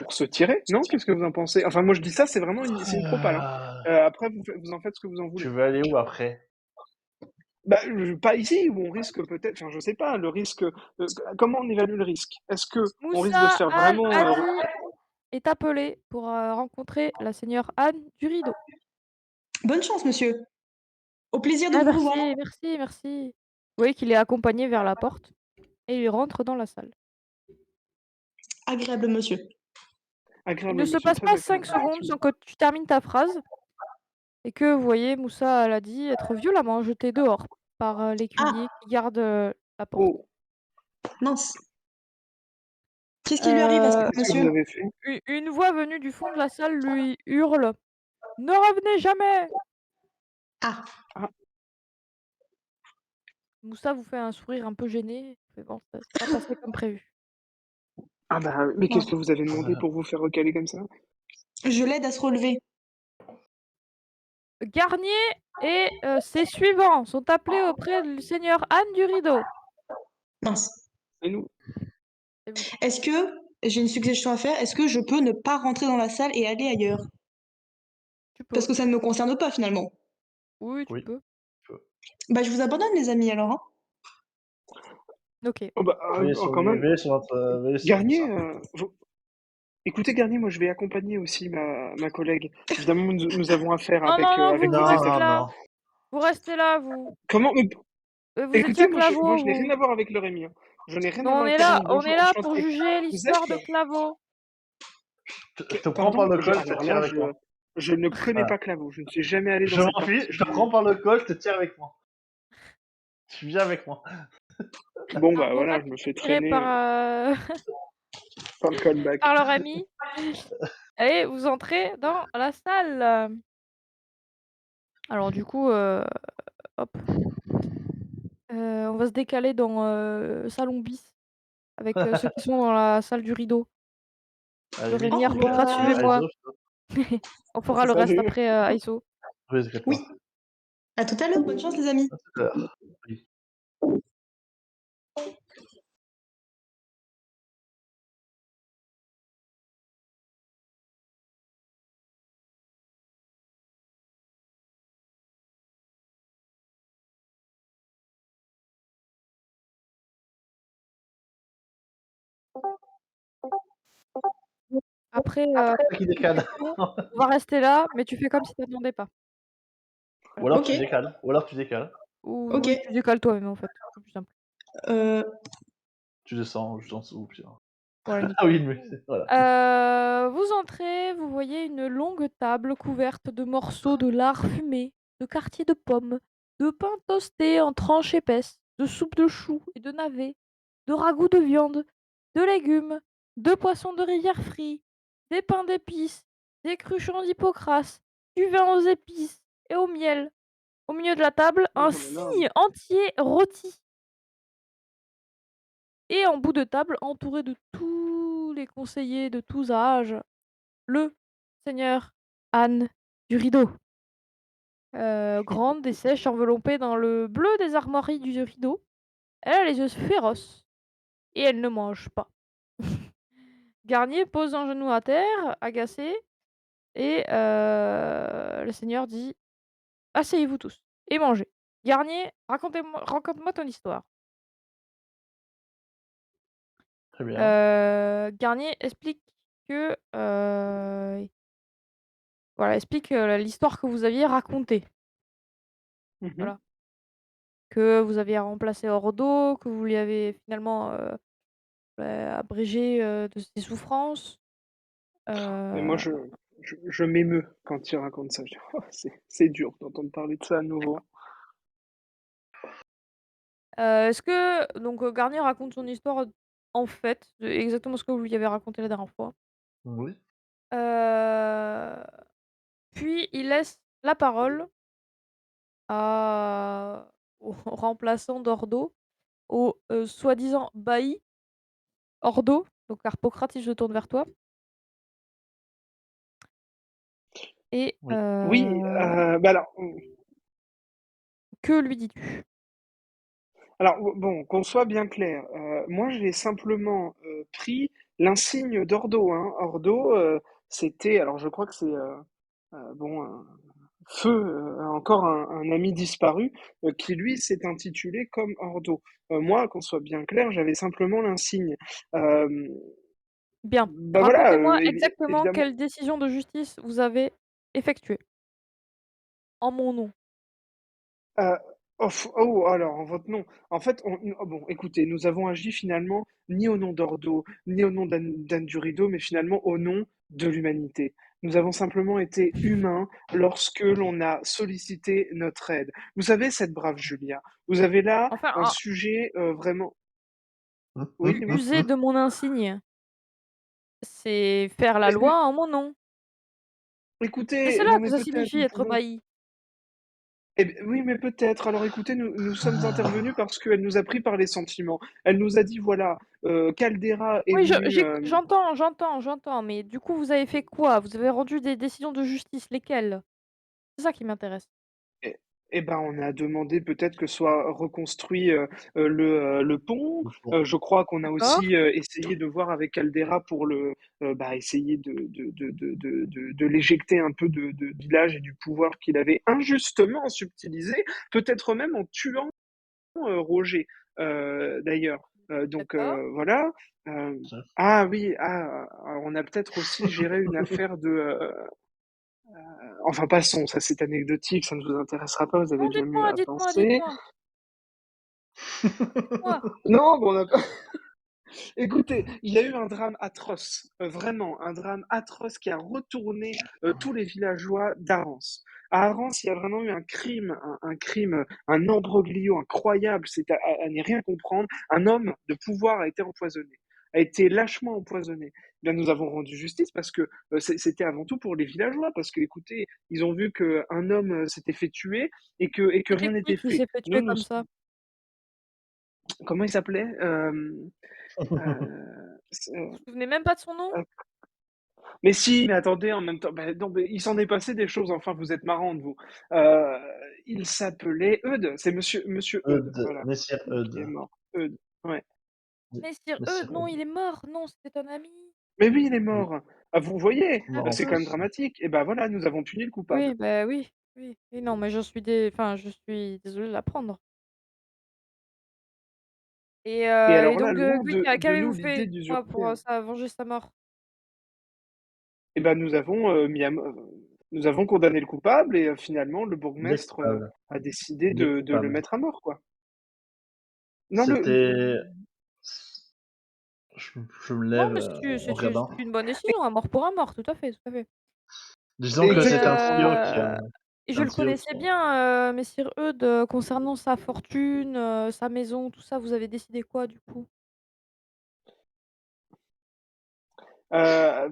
se tirer, non? Qu'est-ce que vous en pensez? Enfin, moi je dis ça, c'est une propale, hein. Après, vous en faites ce que vous en Tu voulez. veux aller où après? Bah, pas ici où on risque peut-être, enfin je sais pas, le risque. Comment on évalue le risque? Est-ce que on risque de se Moussa faire vraiment Al-Hadi est appelé pour, rencontrer la seigneur Anne du Rideau. Bonne chance, monsieur. Au plaisir de Ah vous revoir. merci, merci, merci. Vous voyez qu'il est accompagné vers la porte et il rentre dans la salle. Agréable, monsieur. Il Agréable, ne se monsieur, passe très pas 5 agréable, secondes sans effectivement. que tu termines ta phrase et que vous voyez Moussa Aladi être violemment jeté dehors par Ah, l'écuyer qui garde la porte. Oh, mince. Qu'est-ce qui lui arrive à ce Euh, qu'est-ce que vous monsieur? avez fait? une voix venue du fond de la salle lui hurle: Ne revenez jamais! Ah, Ah, Moussa vous fait un sourire un peu gêné. Mais bon, ça s'est pas passé comme prévu. ah bah, mais qu'est-ce mince. que vous avez demandé pour vous faire recaler comme ça? Je l'aide à se relever. Garnier et ses suivants sont appelés auprès du seigneur Anne du Rideau. Mince. Et nous? C'est vous. Est-ce que, j'ai une suggestion à faire, est-ce que je peux ne pas rentrer dans la salle et aller ailleurs? Tu Parce peux. que ça ne me concerne pas finalement. Oui, tu Oui. peux. Bah, je vous abandonne, les amis, alors, hein. Ok. Oh bah, quand même. Veillez sur votre Garnier, ça. écoutez, Garnier, moi je vais accompagner aussi ma collègue. Évidemment, nous avons affaire Non, non, non, avec vous des Non, restez non, là. non. Vous restez là, vous. Comment? Mais Vous étiez écoutez, à moi Claveau, je n'ai rien vous. à voir avec le Rémi, hein. Je n'ai rien Mais à voir avec le Rémi. on est Bonjour, là pour enchanté. juger Vous êtes l'histoire de Claveau. Je te prends par Pardon? le col, je te Alors tire là, avec moi. je ne connais Voilà. pas Claveau. Je ne suis jamais allé dans Je cette m'en fiche, partie je te prends du. par le col, je te tire avec moi. Tu viens avec moi. Bon Alors, bah donc là, voilà, je tu me te fais fais tirer traîner par le callback. par leur ami. Et vous entrez dans la salle. Alors du coup, hop, on va se décaler dans salon bis avec ceux qui sont dans la salle du rideau. À la Le limite, Rémi, Au Arpétra, revoir. suivez-moi. Aizo, On fera le reste Salut. après Aïsso. oui, d'accord. Oui. À tout à l'heure. Bonne chance, les amis. À tout à l'heure. Oui. Après, Toi qui décale. c'est bon, on va rester là, mais tu fais comme si t'attendais pas. Ou Voilà. alors Ok. tu décales. Ou alors tu décales. Ou Ok. oui, tu décales toi-même en fait, c'est plus simple. Euh, Tu descends juste en dessous. Puis... Voilà, Ah nickel. oui, mais voilà. Vous entrez, vous voyez une longue table couverte de morceaux de lard fumé, de quartiers de pommes, de pain toasté en tranches épaisses, de soupe de choux et de navets, de ragoût de viande, de légumes, de poissons de rivière frits, des pains d'épices, des cruchons d'hypocras, du vin aux épices et au miel. Au milieu de la table, un Oh là là. cygne entier rôti. Et en bout de table, entouré de tous les conseillers de tous âges, le seigneur Anne du Rideau. Grande et sèche, enveloppée dans le bleu des armoiries du rideau. Elle a les yeux féroces et elle ne mange pas. Garnier pose un genou à terre, agacé, et le seigneur dit: Asseyez-vous tous et mangez. Garnier, raconte-moi ton histoire. Très bien. Garnier explique que voilà, explique l'histoire que vous aviez racontée. Mhm. Voilà. Que vous aviez remplacé Ordo, que vous lui avez finalement abrégé de ses souffrances. Mais moi, Euh, je m'émeus quand il raconte ça. Je dis, oh, c'est dur d'entendre parler de ça à nouveau. Est-ce que donc Garnier raconte son histoire en fait, exactement ce que vous lui avez raconté la dernière fois. Oui. Euh, Puis il laisse la parole au remplaçant d'Ordo, au soi-disant bailli Ordo. Donc Harpocrate, si je tourne vers toi. Et Oui. Oui, bah que lui dis-tu? alors, bon, qu'on soit bien clair, moi j'ai simplement pris l'insigne d'Ordo, hein. Ordo, c'était, alors je crois que c'est bon, Feu, encore un ami disparu, qui lui s'est intitulé comme Ordo. Moi, qu'on soit bien clair, j'avais simplement l'insigne. Euh, Bien. Bah voilà, Racontez-moi exactement évidemment. quelle décision de justice vous avez effectuée. en mon nom. Heu, oh, alors en votre nom. En fait, oh bon, écoutez, nous avons agi finalement ni au nom d'Ordo, ni au nom d'Anne Durido, mais finalement au nom de l'humanité. Nous avons simplement été humains lorsque l'on a sollicité notre aide. Vous savez, cette brave Julia, vous avez là Enfin, un sujet, vraiment oui, dis-moi? user de mon insigne, c'est faire la Mais loi en mon nom. C'est écoutez, cela non que mais ça peut-être, signifie nous être pouvons bailli. oui, mais peut-être. Alors écoutez, nous sommes intervenus parce qu'elle nous a pris par les sentiments. Elle nous a dit: «Voilà, Caldera est Oui, venu, j'entends, mais du coup, vous avez fait quoi? Vous avez rendu des décisions de justice, lesquelles? C'est ça qui m'intéresse. et et ben, on a demandé peut-être que soit reconstruit, le pont. Je crois qu'on a D'accord. aussi, essayé de voir avec Caldera pour bah, essayer de l'éjecter un peu de village et du pouvoir qu'il avait injustement subtilisé, peut-être même en tuant Roger, d'ailleurs. Donc D'accord. voilà. Ah oui, alors on a peut-être aussi géré une affaire enfin passons, ça c'est anecdotique, ça ne vous intéressera pas, vous avez Non, bien mieux dites-moi, à dites-moi, penser. dites-moi, dites-moi. Non, bon, on a pas écoutez, il y a eu un drame atroce, vraiment un drame atroce qui a retourné, tous les villageois d'Arance. À Arance, il y a vraiment eu un crime, un crime, un imbroglio incroyable, c'est à n'y rien comprendre. Un homme de pouvoir a été empoisonné, a été lâchement empoisonné. Eh bien, nous avons rendu justice parce que, c'était avant tout pour les villageois, parce que, écoutez, ils ont vu qu'un homme, s'était fait tuer et que C'était rien qui n'était s'est fait. fait Nous, tuer comme ça? comment il s'appelait? C Vous vous souvenez même pas de son nom? Mais si, mais attendez, en même temps, bah, non, mais il s'en est passé des choses, enfin, vous êtes marrante, vous. Euh, il s'appelait Eudes, c'est monsieur Eudes, Eudes, voilà, Messire qui est Eudes. mort. Eudes, ouais. Messire Messire Non, Eudes. il est mort. Non, c'était un ami. Mais oui, il est Oui, mort. Ah, vous voyez, Ah mort en c'est quand même plus. dramatique. Et ben voilà, nous avons puni le coupable. oui, bah, oui, oui. Oui, non, mais je suis désolée de l'apprendre Et et alors là, donc loin oui, de qu'avez-vous nous fait, l'idée dites-moi, d'usurper, pour, ça venger sa mort? et ben nous avons nous avons condamné le coupable et finalement le Il est bourgmestre coupable. a décidé Il est de le coupable. mettre à mort, quoi. Non, C'était. Je me Non, lève mais en regardant. c'est une bonne décision, un mort pour un mort, tout à fait, tout à fait Disons que et c'est un exactement. trio et je un le trio connaissais qui a. bien, messire Eudes, concernant sa fortune, sa maison, tout ça, vous avez décidé quoi, du coup? Bah,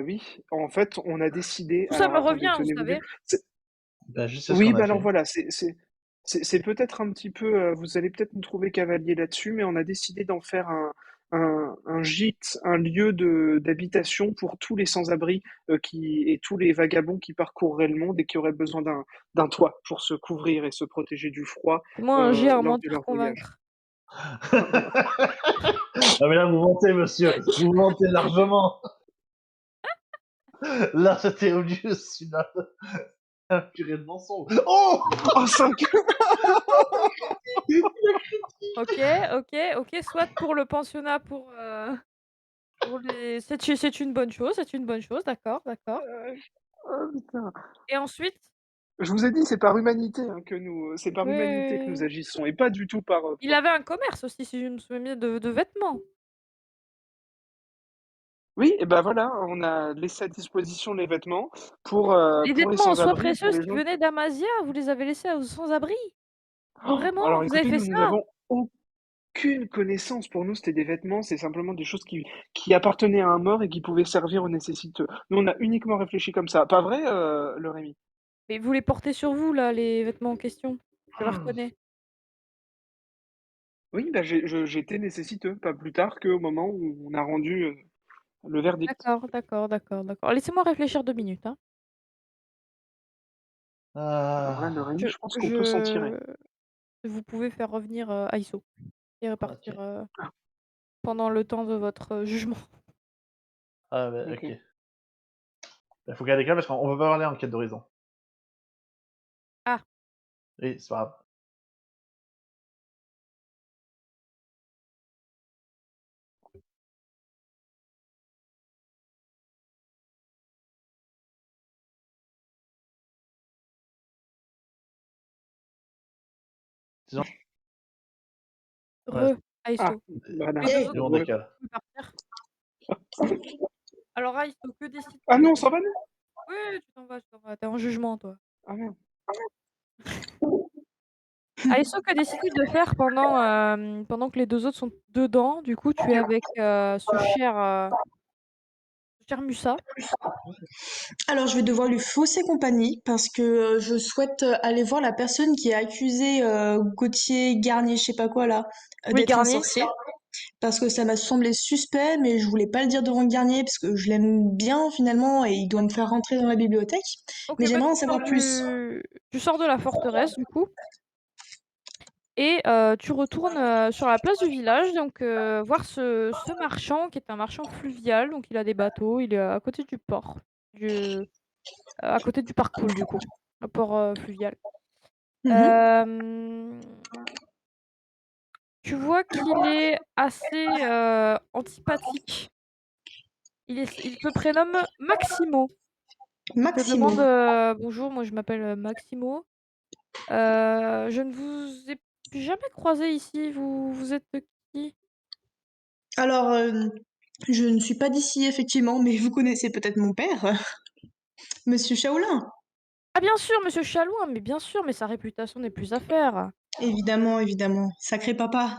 oui, en fait, on a décidé Tout ça alors me attendez, revient, vous tenez-vous bien. savez? C'est Ben, je sais ce oui, qu'on a bah, alors fait. voilà, c'est peut-être un petit peu, vous allez peut-être me trouver cavalier là-dessus, mais on a décidé d'en faire un gîte, un lieu d'habitation pour tous les sans-abri, qui et tous les vagabonds qui parcourraient le monde et qui auraient besoin d'un toit pour se couvrir et se protéger du froid, Moi, un jet à lors de mentir leur voyage. convaincre. Ah mais là vous mentez monsieur, vous mentez largement. Là c'était juste un purée de mensonge. Oh. Oh 5! OK, OK, OK, soit pour le pensionnat pour les c'est une bonne chose, c'est une bonne chose, d'accord, d'accord Oh putain. et ensuite? Je vous ai dit, c'est par humanité, hein, c'est par Oui, humanité que oui, nous oui. agissons et pas du tout par, Il avait un commerce aussi, si je me souviens bien, de vêtements. oui et ben voilà, on a laissé à disposition les vêtements Les pour les vêtements en soie sans-abri, pour précieuse les qui gens. venaient d'Amazia, vous les avez laissés aux sans-abri? Vraiment? Alors Vous avez écoutez, fait nous ça? n'avons aucune connaissance. Pour nous, c'était des vêtements, c'est simplement des choses qui appartenaient à un mort et qui pouvaient servir aux nécessiteux. Nous, on a uniquement réfléchi comme ça. Pas vrai, le Rémi? Mais vous les portez sur vous là, les vêtements en question? Je la reconnais. Oui, bah, j'étais nécessiteux, pas plus tard qu'au moment où on a rendu, le verdict. D'accord, d'accord, d'accord, d'accord. Laissez-moi réfléchir 2 minutes, hein. Alors là, le Ah, Rémi, Je je pense qu'on peut s'en tirer. je Vous pouvez faire revenir, Aiso et OK. repartir, pendant le temps de votre, jugement. Ah ouais, OK. OK. Il faut garder calme parce qu'on peut pas parler en quête d'horizon. Ah! Oui, c'est pas grave. gens- ouais, Ah, Aiso. Les voilà. deux Eh, autres ils vont Ouais. décaler. peuvent partir. Alors Aiso, que Ah décides-tu de non, on faire? s'en va, nous? Oui, tu t'en vas, tu t'en vas. T'es en jugement, toi. Ah merde. Aiso, que décides-tu de faire pendant que les deux autres sont dedans? Du coup, tu es avec ce cher Musa. alors, je vais devoir lui fausser compagnie parce que je souhaite aller voir la personne qui a accusé Gauthier Garnier, je sais pas quoi là, Oui, d'être un Garnier. sorcier. Parce que ça m'a semblé suspect, mais je voulais pas le dire devant Garnier parce que je l'aime bien finalement et il doit me faire rentrer dans la bibliothèque. Ok, Mais bah j'aimerais en tu sors savoir plus. tu sors de la forteresse, du coup, et tu retournes sur la place du village, donc voir ce marchand qui est un marchand fluvial, donc il a des bateaux, il est à côté du port, à côté du parcours, du coup, le port fluvial. Mhm. Euh, Tu vois qu'il est assez antipathique. Il se prénomme Maximo. Il te Maximo. demande bonjour, moi je m'appelle Maximo. Je ne vous ai jamais croisé ici. Vous êtes qui? Alors, je ne suis pas d'ici effectivement, mais vous connaissez peut-être mon père, Monsieur Shaolin. Ah bien sûr, monsieur Chalouin, mais bien sûr, mais sa réputation n'est plus à faire. Évidemment, évidemment. Sacré papa.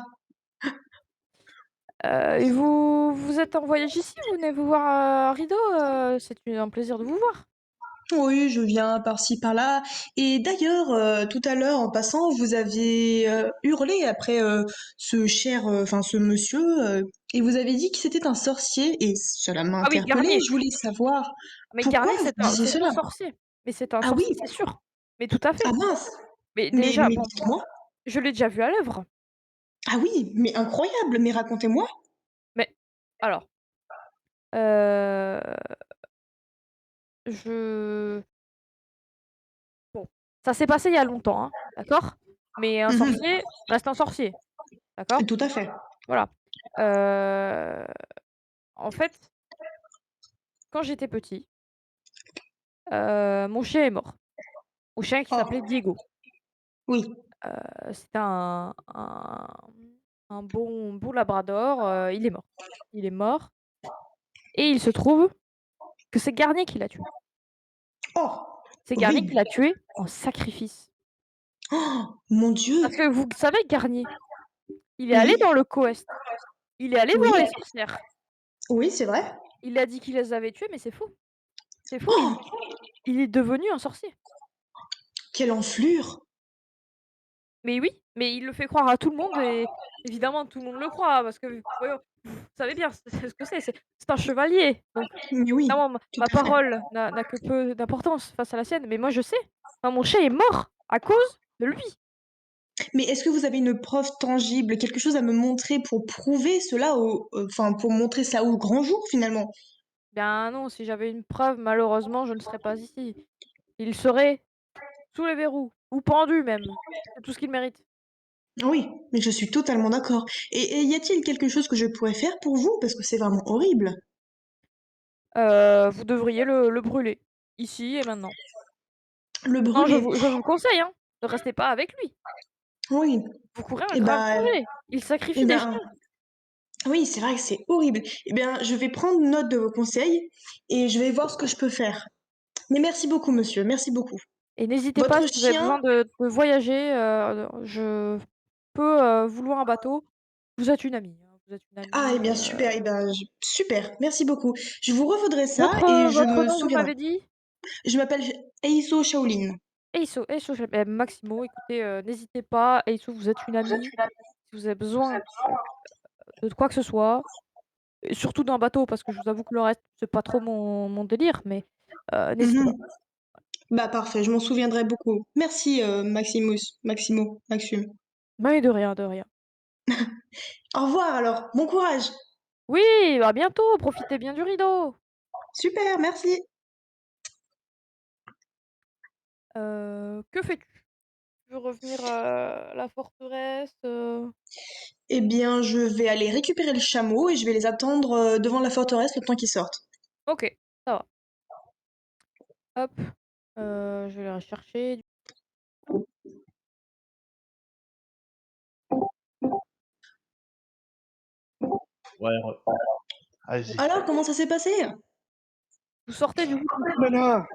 Et vous êtes en voyage ici? Vous venez vous voir Rideau? Un plaisir de vous voir. Oui, je viens par-ci par-là. Et d'ailleurs, tout à l'heure, en passant, vous aviez hurlé après ce cher, enfin ce monsieur, et vous avez dit que c'était un sorcier, et cela m'a Ah oui, interpellée. Garnier. Je voulais savoir Mais pourquoi Garnier, vous disiez c'est un cela. sorcier. Mais c'est un Ah oui, sorcier, c'est sûr. Mais tout à ah fait. mince, Mais mais, déjà, mais bon, dites-moi. je l'ai déjà vu à l'œuvre. Ah oui, mais incroyable, mais racontez-moi. Mais alors, euh, je bon, ça s'est passé il y a longtemps, hein, d'accord? Mais un Mhm, sorcier reste un sorcier, d'accord? tout à fait. Voilà. Heu, En fait, quand j'étais petit, mon chien est mort. Mon chien qui s'appelait Oh, Diego. oui. C'était un bon labrador, il est mort. Il est mort et il se trouve que c'est Garnier qui l'a tué. Oh, C'est Garnier qui horrible. l'a tué en sacrifice. Oh, mon Dieu. Parce que vous savez, Garnier, il est allé Oui, dans le Coest. Il est allé oui, voir les sorcières. oui, c'est vrai. Il a dit qu'il les avait tuées, mais c'est faux. C'est faux, Oh, il est devenu un sorcier. quelle enflure. Mais oui, mais il le fait croire à tout le monde et évidemment tout le monde le croit parce que voyons, vous savez bien ce que c'est un chevalier. Donc Mais oui, évidemment tout ma à fait. parole n'a que peu d'importance face à la sienne, mais moi je sais. Enfin, mon chien est mort à cause de lui. Mais est-ce que vous avez une preuve tangible, quelque chose à me montrer pour prouver cela enfin, pour montrer cela au grand jour finalement? Bien non, si j'avais une preuve, malheureusement, je ne serais pas ici. Il serait sous les verrous ou pendu même. C'est tout ce qu'il mérite. Oui, mais je suis totalement d'accord. Et y a-t-il quelque chose que je pourrais faire pour vous? Parce que c'est vraiment horrible. Vous devriez le brûler ici et maintenant. Le Non, brûler. je vous le conseille, hein, ne restez pas avec lui. Oui. Vous courez un Eh grave ben, danger. Il eh sacrifie des ben, chiens. oui, c'est vrai que c'est horrible. Eh bien, je vais prendre note de vos conseils et je vais voir ce que je peux faire. Mais merci beaucoup, monsieur. Merci beaucoup. Et n'hésitez pas Votre si vous avez chien. besoin de voyager, je peux vous louer un bateau. Vous êtes une amie, hein, vous êtes une Ah, eh amie, bien, super. Eh ben, super. Merci beaucoup. Je vous revaudrai ça et je votre me nom, vous souviendrai. m'avez dit? Je m'appelle Eiso Shaolin. Eiso, Maximo, écoutez, n'hésitez pas, Eiso, vous êtes une amie. Si vous avez besoin, de quoi que ce soit, et surtout d'un bateau, parce que je vous avoue que le reste, c'est pas trop mon délire, mais n'hésitez pas. Mhm. Bah parfait, je m'en souviendrai beaucoup. Merci Maximus, Maximo, Maxime. Mais de rien, de rien. Au revoir alors, bon courage. Oui, à bientôt, profitez bien du rideau. Super, merci. Que fais-tu? Tu veux revenir à la forteresse? Eh bien, je vais aller récupérer le chameau et je vais les attendre devant la forteresse le temps qu'ils sortent. OK, ça va. Hop, je vais les rechercher. Ouais, allez-y. Alors, comment ça s'est passé? Vous sortez du coup Oh là là!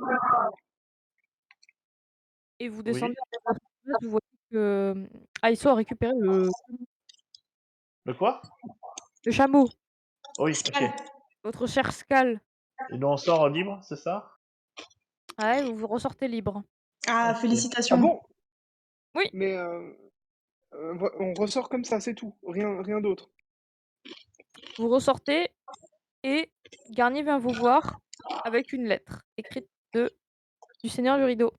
et vous Oui. descendez à votre place, vous voyez que Aiso a récupéré Le quoi? le chameau, Oui, OK. Scal. votre cher Scal. Et nous on sort libre, c'est ça? Ouais, vous ressortez libre. Ah, OK. Ah félicitations. bon? Oui, Mais on ressort comme ça, c'est tout. Rien d'autre. vous ressortez et Garnier vient vous voir avec une lettre écrite du Seigneur du Rideau.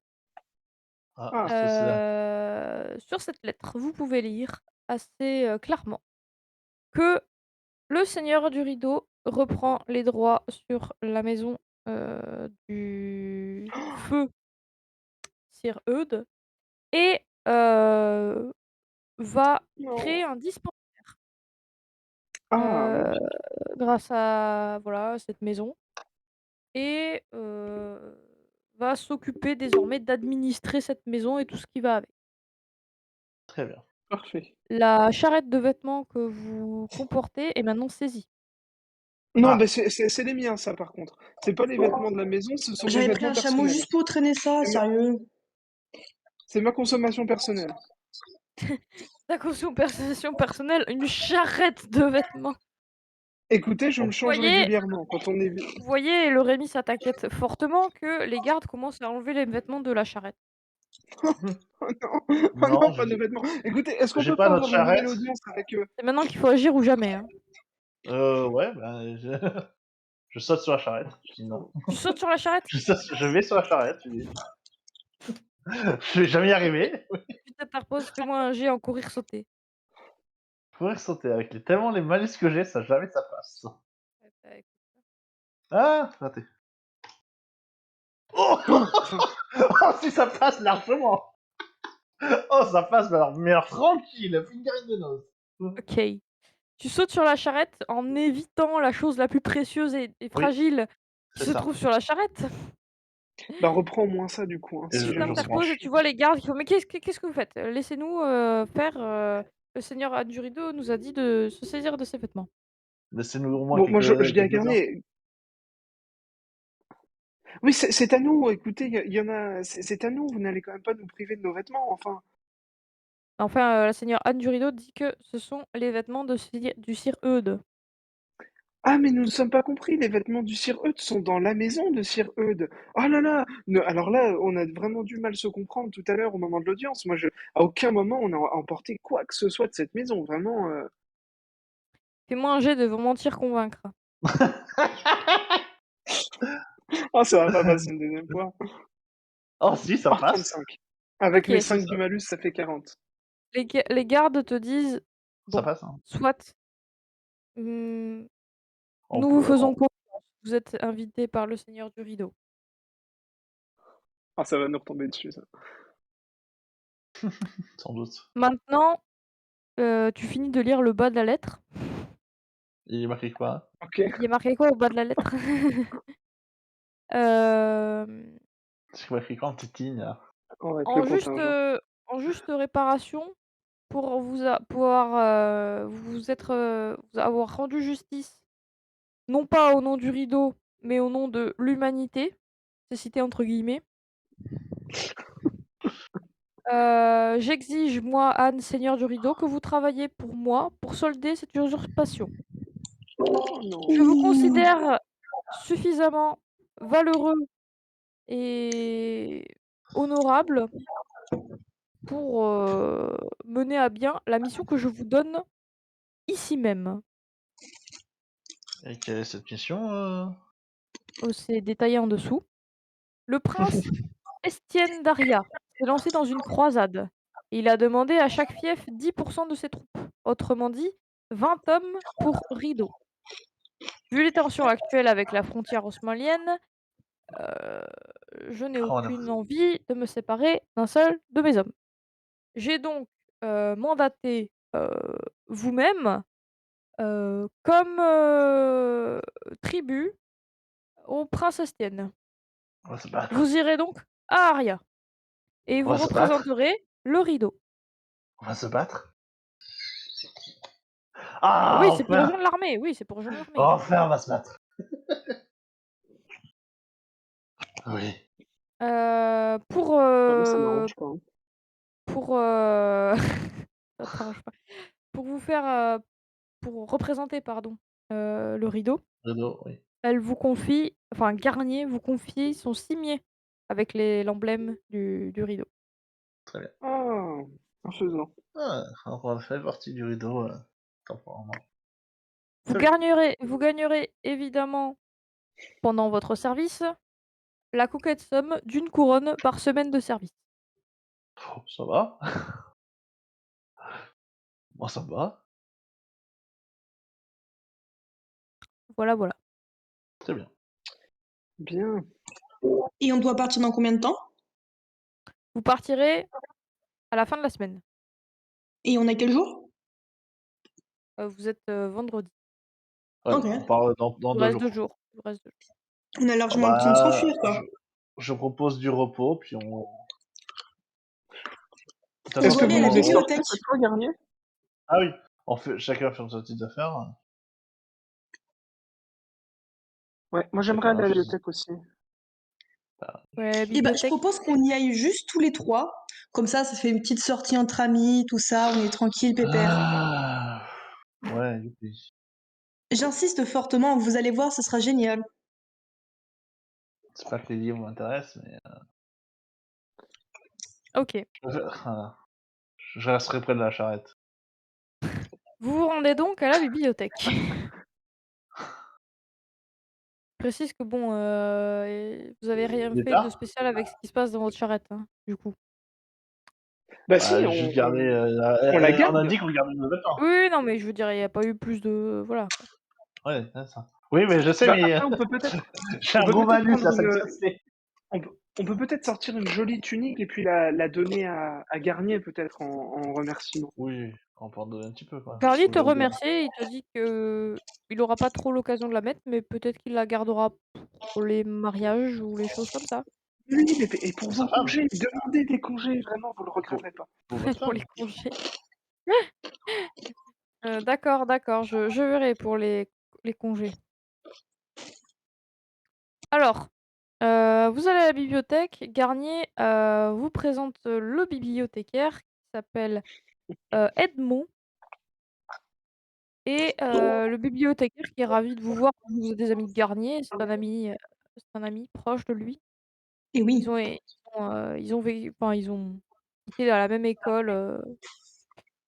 Ah, Ah, qu'est-ce que c'est? Sur cette lettre, vous pouvez lire assez clairement que le Seigneur du Rideau reprend les droits sur la maison du feu Sir Eudes et va créer non. un dispensaire Ah, euh, magnifique. grâce à voilà, cette maison et va s'occuper désormais d'administrer cette maison et tout ce qui va avec. Très bien. Parfait. La charrette de vêtements que vous comportez est maintenant saisie. Non, Ah! mais c'est les miens, ça, par contre. C'est pas les vêtements de la maison, ce sont mes J'avais pris vêtements un chameau personnels. juste pour traîner ça, C'est ma, sérieux. c'est ma consommation personnelle. Ta consommation personnelle, une charrette de vêtements. Écoutez, je Oh, me change Voyez, régulièrement quand on est. vous voyez, le Rémi, ça t'inquiète fortement que les gardes commencent à enlever les vêtements de la charrette. Oh non, oh non, non, pas nos vêtements. Écoutez, est-ce qu'on j'ai peut pas pas notre avoir une nouvelle charrette. audience avec C'est maintenant qu'il faut agir ou jamais, hein. Ouais, je saute sur la charrette. Je dis non. Tu sautes sur la charrette, Je vais sur la charrette, je dis je vais jamais y arriver. tu t'interposes, fais-moi un jet en courir sauter. Courir sauter avec tellement les malus que j'ai, ça jamais ça passe. Ouais, bah, écoute. Ah! Raté. Oh! Oh, putain. Oh si ça passe largement! Oh ça passe, mais alors tranquille, figurine de noces. Ok. Tu sautes sur la charrette en évitant la chose la plus précieuse et Oui, fragile qui c'est se ça. trouve sur la charrette. Bah, reprends au moins ça, du coup, hein, Et si Tu jamais on se fait t'interposes et chier. tu vois les gardes qui font: «Mais qu'est-ce que vous faites? Laissez-nous faire, le seigneur Adjurido nous a dit de se saisir de ses vêtements». laissez-nous au moins Bon, moi, je dis à quelques heures. Garnier, oui, c'est à nous, écoutez, y en a, c'est à nous, vous n'allez quand même pas nous priver de nos vêtements, enfin. Enfin, la seigneur Adjurido dit que ce sont les vêtements du sire Eudes. Ah, mais nous ne sommes pas compris, les vêtements du Sir Eudes sont dans la maison de Sir Eudes. Oh là là! Alors là, on a vraiment du mal se comprendre tout à l'heure au moment de l'audience. Moi, à aucun moment on a emporté quoi que ce soit de cette maison, vraiment. Fais-moi un jet de mentir convaincre. Oh, ça va pas passer une deuxième fois. Oh si, ça Oh, passe. 35. Avec OK, mes Si, 5 du malus, ça fait 40. les gardes te disent: ça «Bon, passe, hein. soit, mmh, On nous vous peut faisons confiance, vous êtes invité par le seigneur du rideau. Ah, ça va nous retomber dessus, ça. sans doute. Maintenant, tu finis de lire le bas de la lettre». Il est marqué quoi? Ok. Il y a marqué quoi au bas de la lettre? Hem, C'est marqué quoi en petites lignes là? On va être le en juste, contingent. en juste réparation pour pouvoir, vous avoir rendu justice, non pas au nom du rideau, mais au nom de «l'humanité», c'est cité entre guillemets. J'exige, moi, Anne, seigneur du rideau, que vous travailliez pour moi pour solder cette usurpation. Oh non. Je vous Ouh. considère suffisamment valeureux et honorable pour, mener à bien la mission que je vous donne ici même. Et quelle est cette mission, C'est détaillé en dessous. Le prince Estienne d'Aria s'est lancé dans une croisade. Il a demandé à chaque fief 10 de ses troupes, autrement dit 20 hommes pour rideau. Vu les tensions actuelles avec la frontière osmanienne, heu, je n'ai Oh non. aucune envie de me séparer d'un seul de mes hommes. J'ai donc, mandaté, vous-même, comme, tribut au prince Estienne. On va se battre. Vous irez donc à Aria et On va vous se battre. représenterez le rideau. On va se battre. Ah, Oui, c'est pour enfin! rejoindre l'armée. Oui, c'est pour rejoindre l'armée. Enfin, on va se battre. Oui. Pour Ah, moi, ça m'arrange pas, hein. pour ça t'arrange pas. Pour vous faire, pour représenter, pardon, le rideau, Renaud, oui. elle vous confie, enfin Garnier vous confie son cimier avec l'emblème du rideau. Très bien. Ah! Un faisan. Ah, on fait partie du rideau, temporairement. Vous Très bien. gagnerez évidemment pendant votre service la coquette somme d'une couronne par semaine de service. Oh, ça va. Moi, ça me va. Voilà, voilà. Très bien. Bien. Et on doit partir dans combien de temps? Vous partirez à la fin de la semaine. Et on a quel jour? Vous êtes, vendredi. Ouais, Ok. on part dans Il vous 2 reste 2 jours. jours. Il vous reste 2 jours. On a Ah largement le temps de bah, s'enfuir, quoi. je propose du repos, puis on de toute On façon, Est-ce doit que aller vous à la nous on escortez bibliothèque. cette fois, Garnier? ah oui, on fait chacun fait ses petites affaires, Ouais, moi j'aimerais chacun aller a à la fait bibliothèque aussi. Ouais, Eh ben, je bibliothèque. propose qu'on y aille juste tous les trois. Comme ça fait une petite sortie entre amis, tout ça, on est tranquille, pépère. Ah! Ouais, youpi. J'insiste fortement, vous allez voir, ce sera génial. C'est pas que les livres m'intéressent, mais OK. voilà, je resterai près de la charrette. Vous vous rendez donc à la bibliothèque. Je précise que bon, vous avez rien Il est fait de tard? spécial avec ce qui se passe dans votre charrette, hein, du coup. Bah Bah, si, j'ai juste gardé, on la on a garde. dit qu'on gardait nos vêtements. Oui, oui, non, mais je veux dire, il y a pas eu plus de voilà, quoi. Ouais, c'est ça. Oui, mais je sais, Bah mais après on peut peut-être j'ai on un peut gros peut-être malus prendre là, ça me une cassait. on peut peut-être sortir une jolie tunique et puis la donner à Garnier peut-être en remerciement. Oui, on peut en donner un petit peu, quoi. Carly Faut que te j'aille bien. remercie, il te dit que il aura pas trop l'occasion de la mettre, mais peut-être qu'il la gardera pour les mariages ou les choses comme ça. Oui, mais et pour Pour vos sa femme, congés, demandez des congés, vraiment, vous le pour regretterez pas. pour votre Pour les femme. congés. D'accord, d'accord, je verrai pour les congés. Alors, vous allez à la bibliothèque, Garnier, vous présente, le bibliothécaire qui s'appelle, Edmond et le bibliothécaire qui est ravi de vous voir, vous êtes des amis de Garnier, c'est un ami proche de lui. Et Ils oui. ont é ils ont enfin, ils ont été à la même école,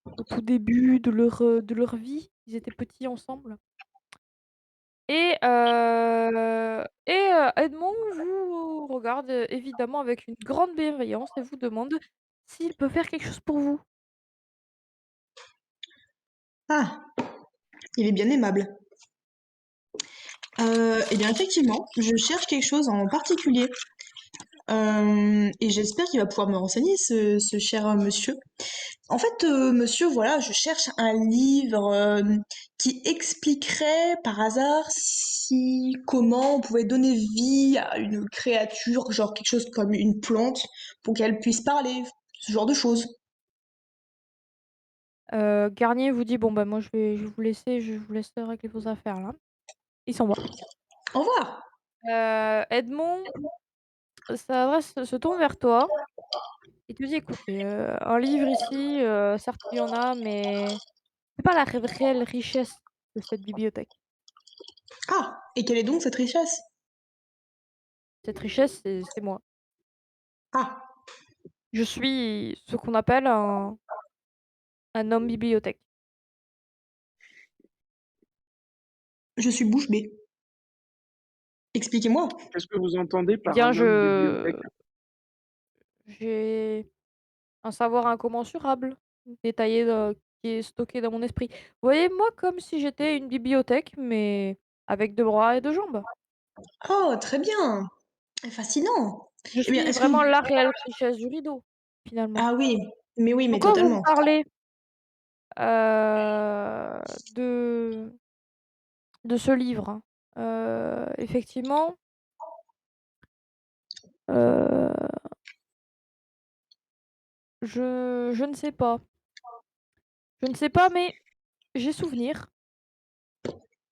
au tout début de leur vie. Ils étaient petits ensemble Edmond vous regarde, évidemment avec une grande bienveillance et vous demande s'il peut faire quelque chose pour vous. Ah, il est bien aimable. Eh bien, effectivement, je cherche quelque chose en particulier. Et j'espère qu'il va pouvoir me renseigner, ce cher monsieur. En fait, monsieur, voilà, je cherche un livre qui expliquerait par hasard si comment on pouvait donner vie à une créature, genre quelque chose comme une plante, pour qu'elle puisse parler, ce genre de choses. Garnier vous dit: «Bon, bah, moi je vous laisse régler vos affaires là». Il s'en va. Au revoir. Edmond se tourne vers toi. Il te dit: «Écoutez, un livre ici, certes il y en a, mais c'est pas la réelle richesse de cette bibliothèque. Ah, et quelle est donc cette richesse? Cette richesse, c'est moi. Ah, Je suis ce qu'on appelle un homme bibliothèque». je suis bouche bée. Expliquez-moi. Qu'est-ce que vous entendez Eh par bien, un homme bibliothèque? j'ai un savoir incommensurable, détaillé, qui est stocké dans mon esprit. Voyez-moi comme si j'étais une bibliothèque, mais avec 2 bras et 2 jambes. Oh, très bien. Fascinant. Je Eh bien, suis est-ce que vraiment vous... la réelle richesse du rideau, finalement. Ah oui, mais Donc quand vous me totalement. parlez, de ce livre, effectivement, heu, je ne sais pas. Je ne sais pas, mais j'ai souvenir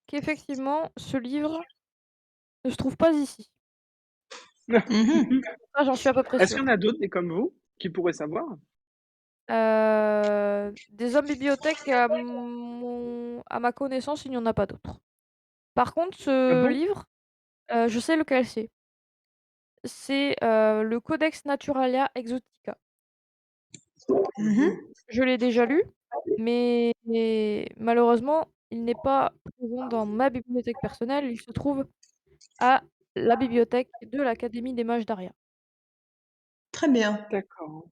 qu'effectivement, ce livre ne se trouve pas ici. Mhm. Ça, j'en suis à peu près Est-ce qu'il y en sûre. a d'autres, des comme vous, qui pourraient savoir? Des hommes bibliothèques, à ma connaissance, il n'y en a pas d'autres. Par contre, Ah ce bon? livre, je sais lequel c'est. C'est, le Codex Naturalia Exotica. Mhm. Je l'ai déjà lu, mais malheureusement, il n'est pas présent dans ma bibliothèque personnelle, il se trouve à la bibliothèque de l'Académie des mages d'Aria. Très bien. D'accord.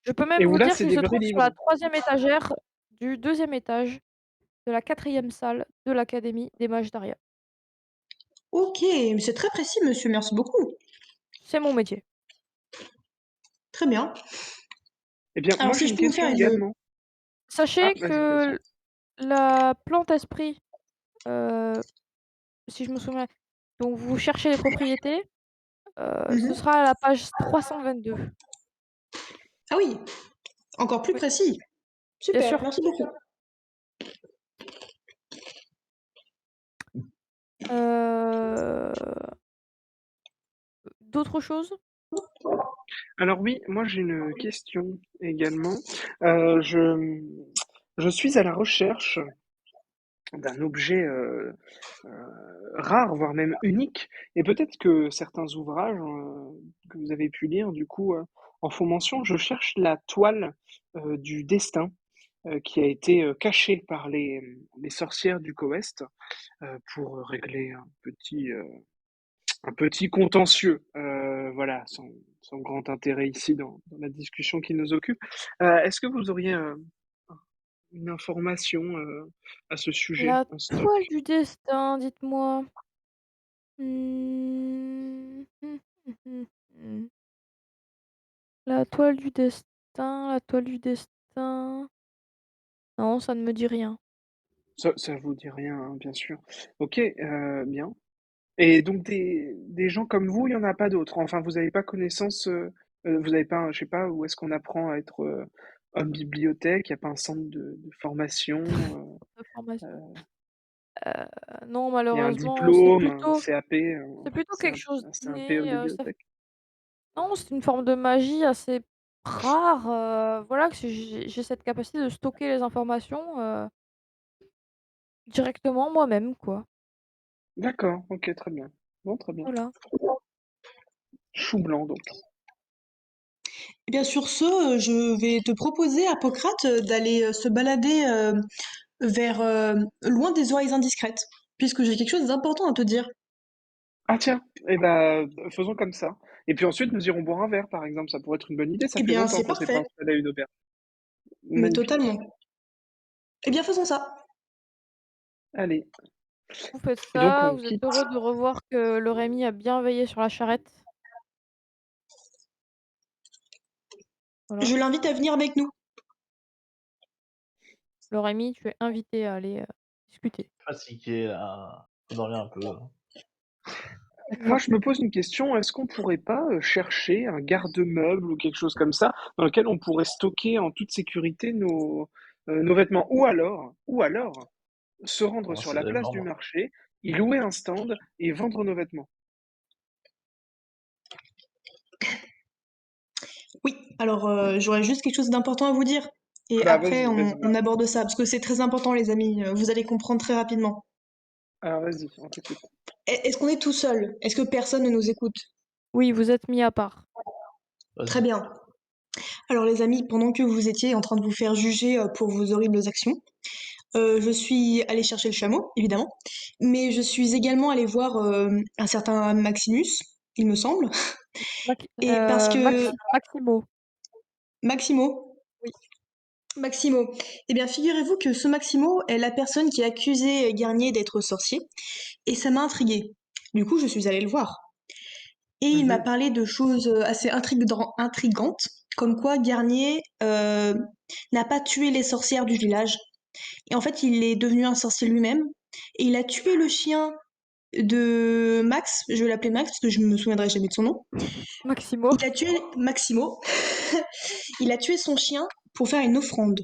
Je peux même Et où vous là, dire c'est qu'il des se vrais trouve sur la livres? 3e étagère du 2e étage de la 4e salle de l'Académie des mages d'Aria. Ok, mais c'est très précis, monsieur. Merci beaucoup. C'est mon métier. Très bien. Eh bien, Alors, moi, si j'ai je une peux vous question faire une... également. Ah, Sachez vas-y, vas-y. que la plante esprit, heu, si je me souviens, dont vous cherchez les propriétés, ce Mhm. sera à la page 322. Ah oui, encore plus Oui, précis. bien Super, sûr. merci beaucoup. Heu, d'autres choses? Alors oui, moi, j'ai une question également. Je suis à la recherche d'un objet rare, voire même unique, et peut-être que certains ouvrages que vous avez pu lire, du coup, en font mention. Je cherche la toile du destin qui a été cachée par les sorcières du Coest pour régler un petit contentieux, voilà, sans grand intérêt ici dans la discussion qui nous occupe. Est-ce que vous auriez une information à ce sujet La en stock? toile du destin, dites-moi? Mmh. La toile du destin, la toile du destin. Non, ça ne me dit rien. Ça vous dit rien, hein, bien sûr. Ok, bien. Et donc des gens comme vous, il y en a pas d'autres. Enfin, vous n'avez pas connaissance, vous n'avez pas, je sais pas, où est-ce qu'on apprend à être homme bibliothèque? Il y a pas un centre de formation? De formation. Non, Il y a un malheureusement, diplôme, un CAP, c'est plutôt quelque chose c'est un PE d'inné, ça bibliothèque? non, c'est une forme de magie assez rare, voilà, que j'ai cette capacité de stocker les informations, directement moi-même, quoi. D'accord, ok, très bien. Bon, très bien. Voilà. Chou blanc, donc. Eh bien, sur ce, je vais te proposer, Hippocrate, d'aller se balader vers loin des oreilles indiscrètes, puisque j'ai quelque chose d'important à te dire. Ah tiens, eh ben, faisons comme ça. Et puis ensuite, nous irons boire un verre, par exemple. Ça pourrait être une bonne idée. Ça Eh fait bien, longtemps c'est qu'on s'est pas parfait, installé à une auberge. mais Magnifique. totalement. Eh bien, faisons ça. Allez. Vous faites Et donc, ça, on vous êtes quitte. heureux de revoir que le Rémi a bien veillé sur la charrette. Voilà. Je l'invite à venir avec nous. Le Rémi, tu es invité à aller, discuter. Fatigué là, faut dormir un peu. Moi, D'accord. je me pose une question. Est-ce qu'on pourrait pas chercher un garde-meuble ou quelque chose comme ça dans lequel on pourrait stocker en toute sécurité nos vêtements? Ou alors, se rendre Bon, sur c'est la place du vraiment. marché, y louer un stand et vendre nos vêtements. Oui, alors j'aurais juste quelque chose d'important à vous dire. Ah Et bah après, vas-y, on, vas-y, on vas-y. aborde ça, parce que c'est très important, les amis. Vous allez comprendre très rapidement. Alors vas-y, on t'écoute. Est-ce qu'on est tout seul? Est-ce que personne ne nous écoute? Oui, vous êtes mis à part. Très Vas-y. bien. Alors les amis, pendant que vous étiez en train de vous faire juger pour vos horribles actions, je suis allée chercher le chameau, évidemment, mais je suis également allée voir un certain Maximus, il me semble, et parce que Maximo. Maximo, Oui. Maximo, eh bien figurez-vous que ce Maximo est la personne qui a accusé Garnier d'être sorcier, et ça m'a intriguée. Du coup, je suis allée le voir. Et il m'a Mhm. parlé de choses assez intrigantes, comme quoi Garnier n'a pas tué les sorcières du village. Et en fait, il est devenu un sorcier lui-même. Et il a tué le chien de Max, je vais l'appeler Max parce que je me souviendrai jamais de son nom. Maximo. Il a tué Maximo. Il a tué son chien pour faire une offrande.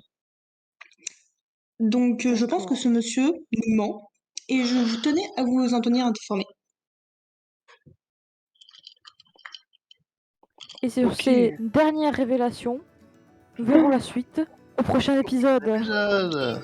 Donc je pense que D'accord. ce monsieur nous ment et je vous tenais à vous en tenir informé. Et sur Ok. ces dernières révélations, nous verrons la suite au prochain épisode. Épisode.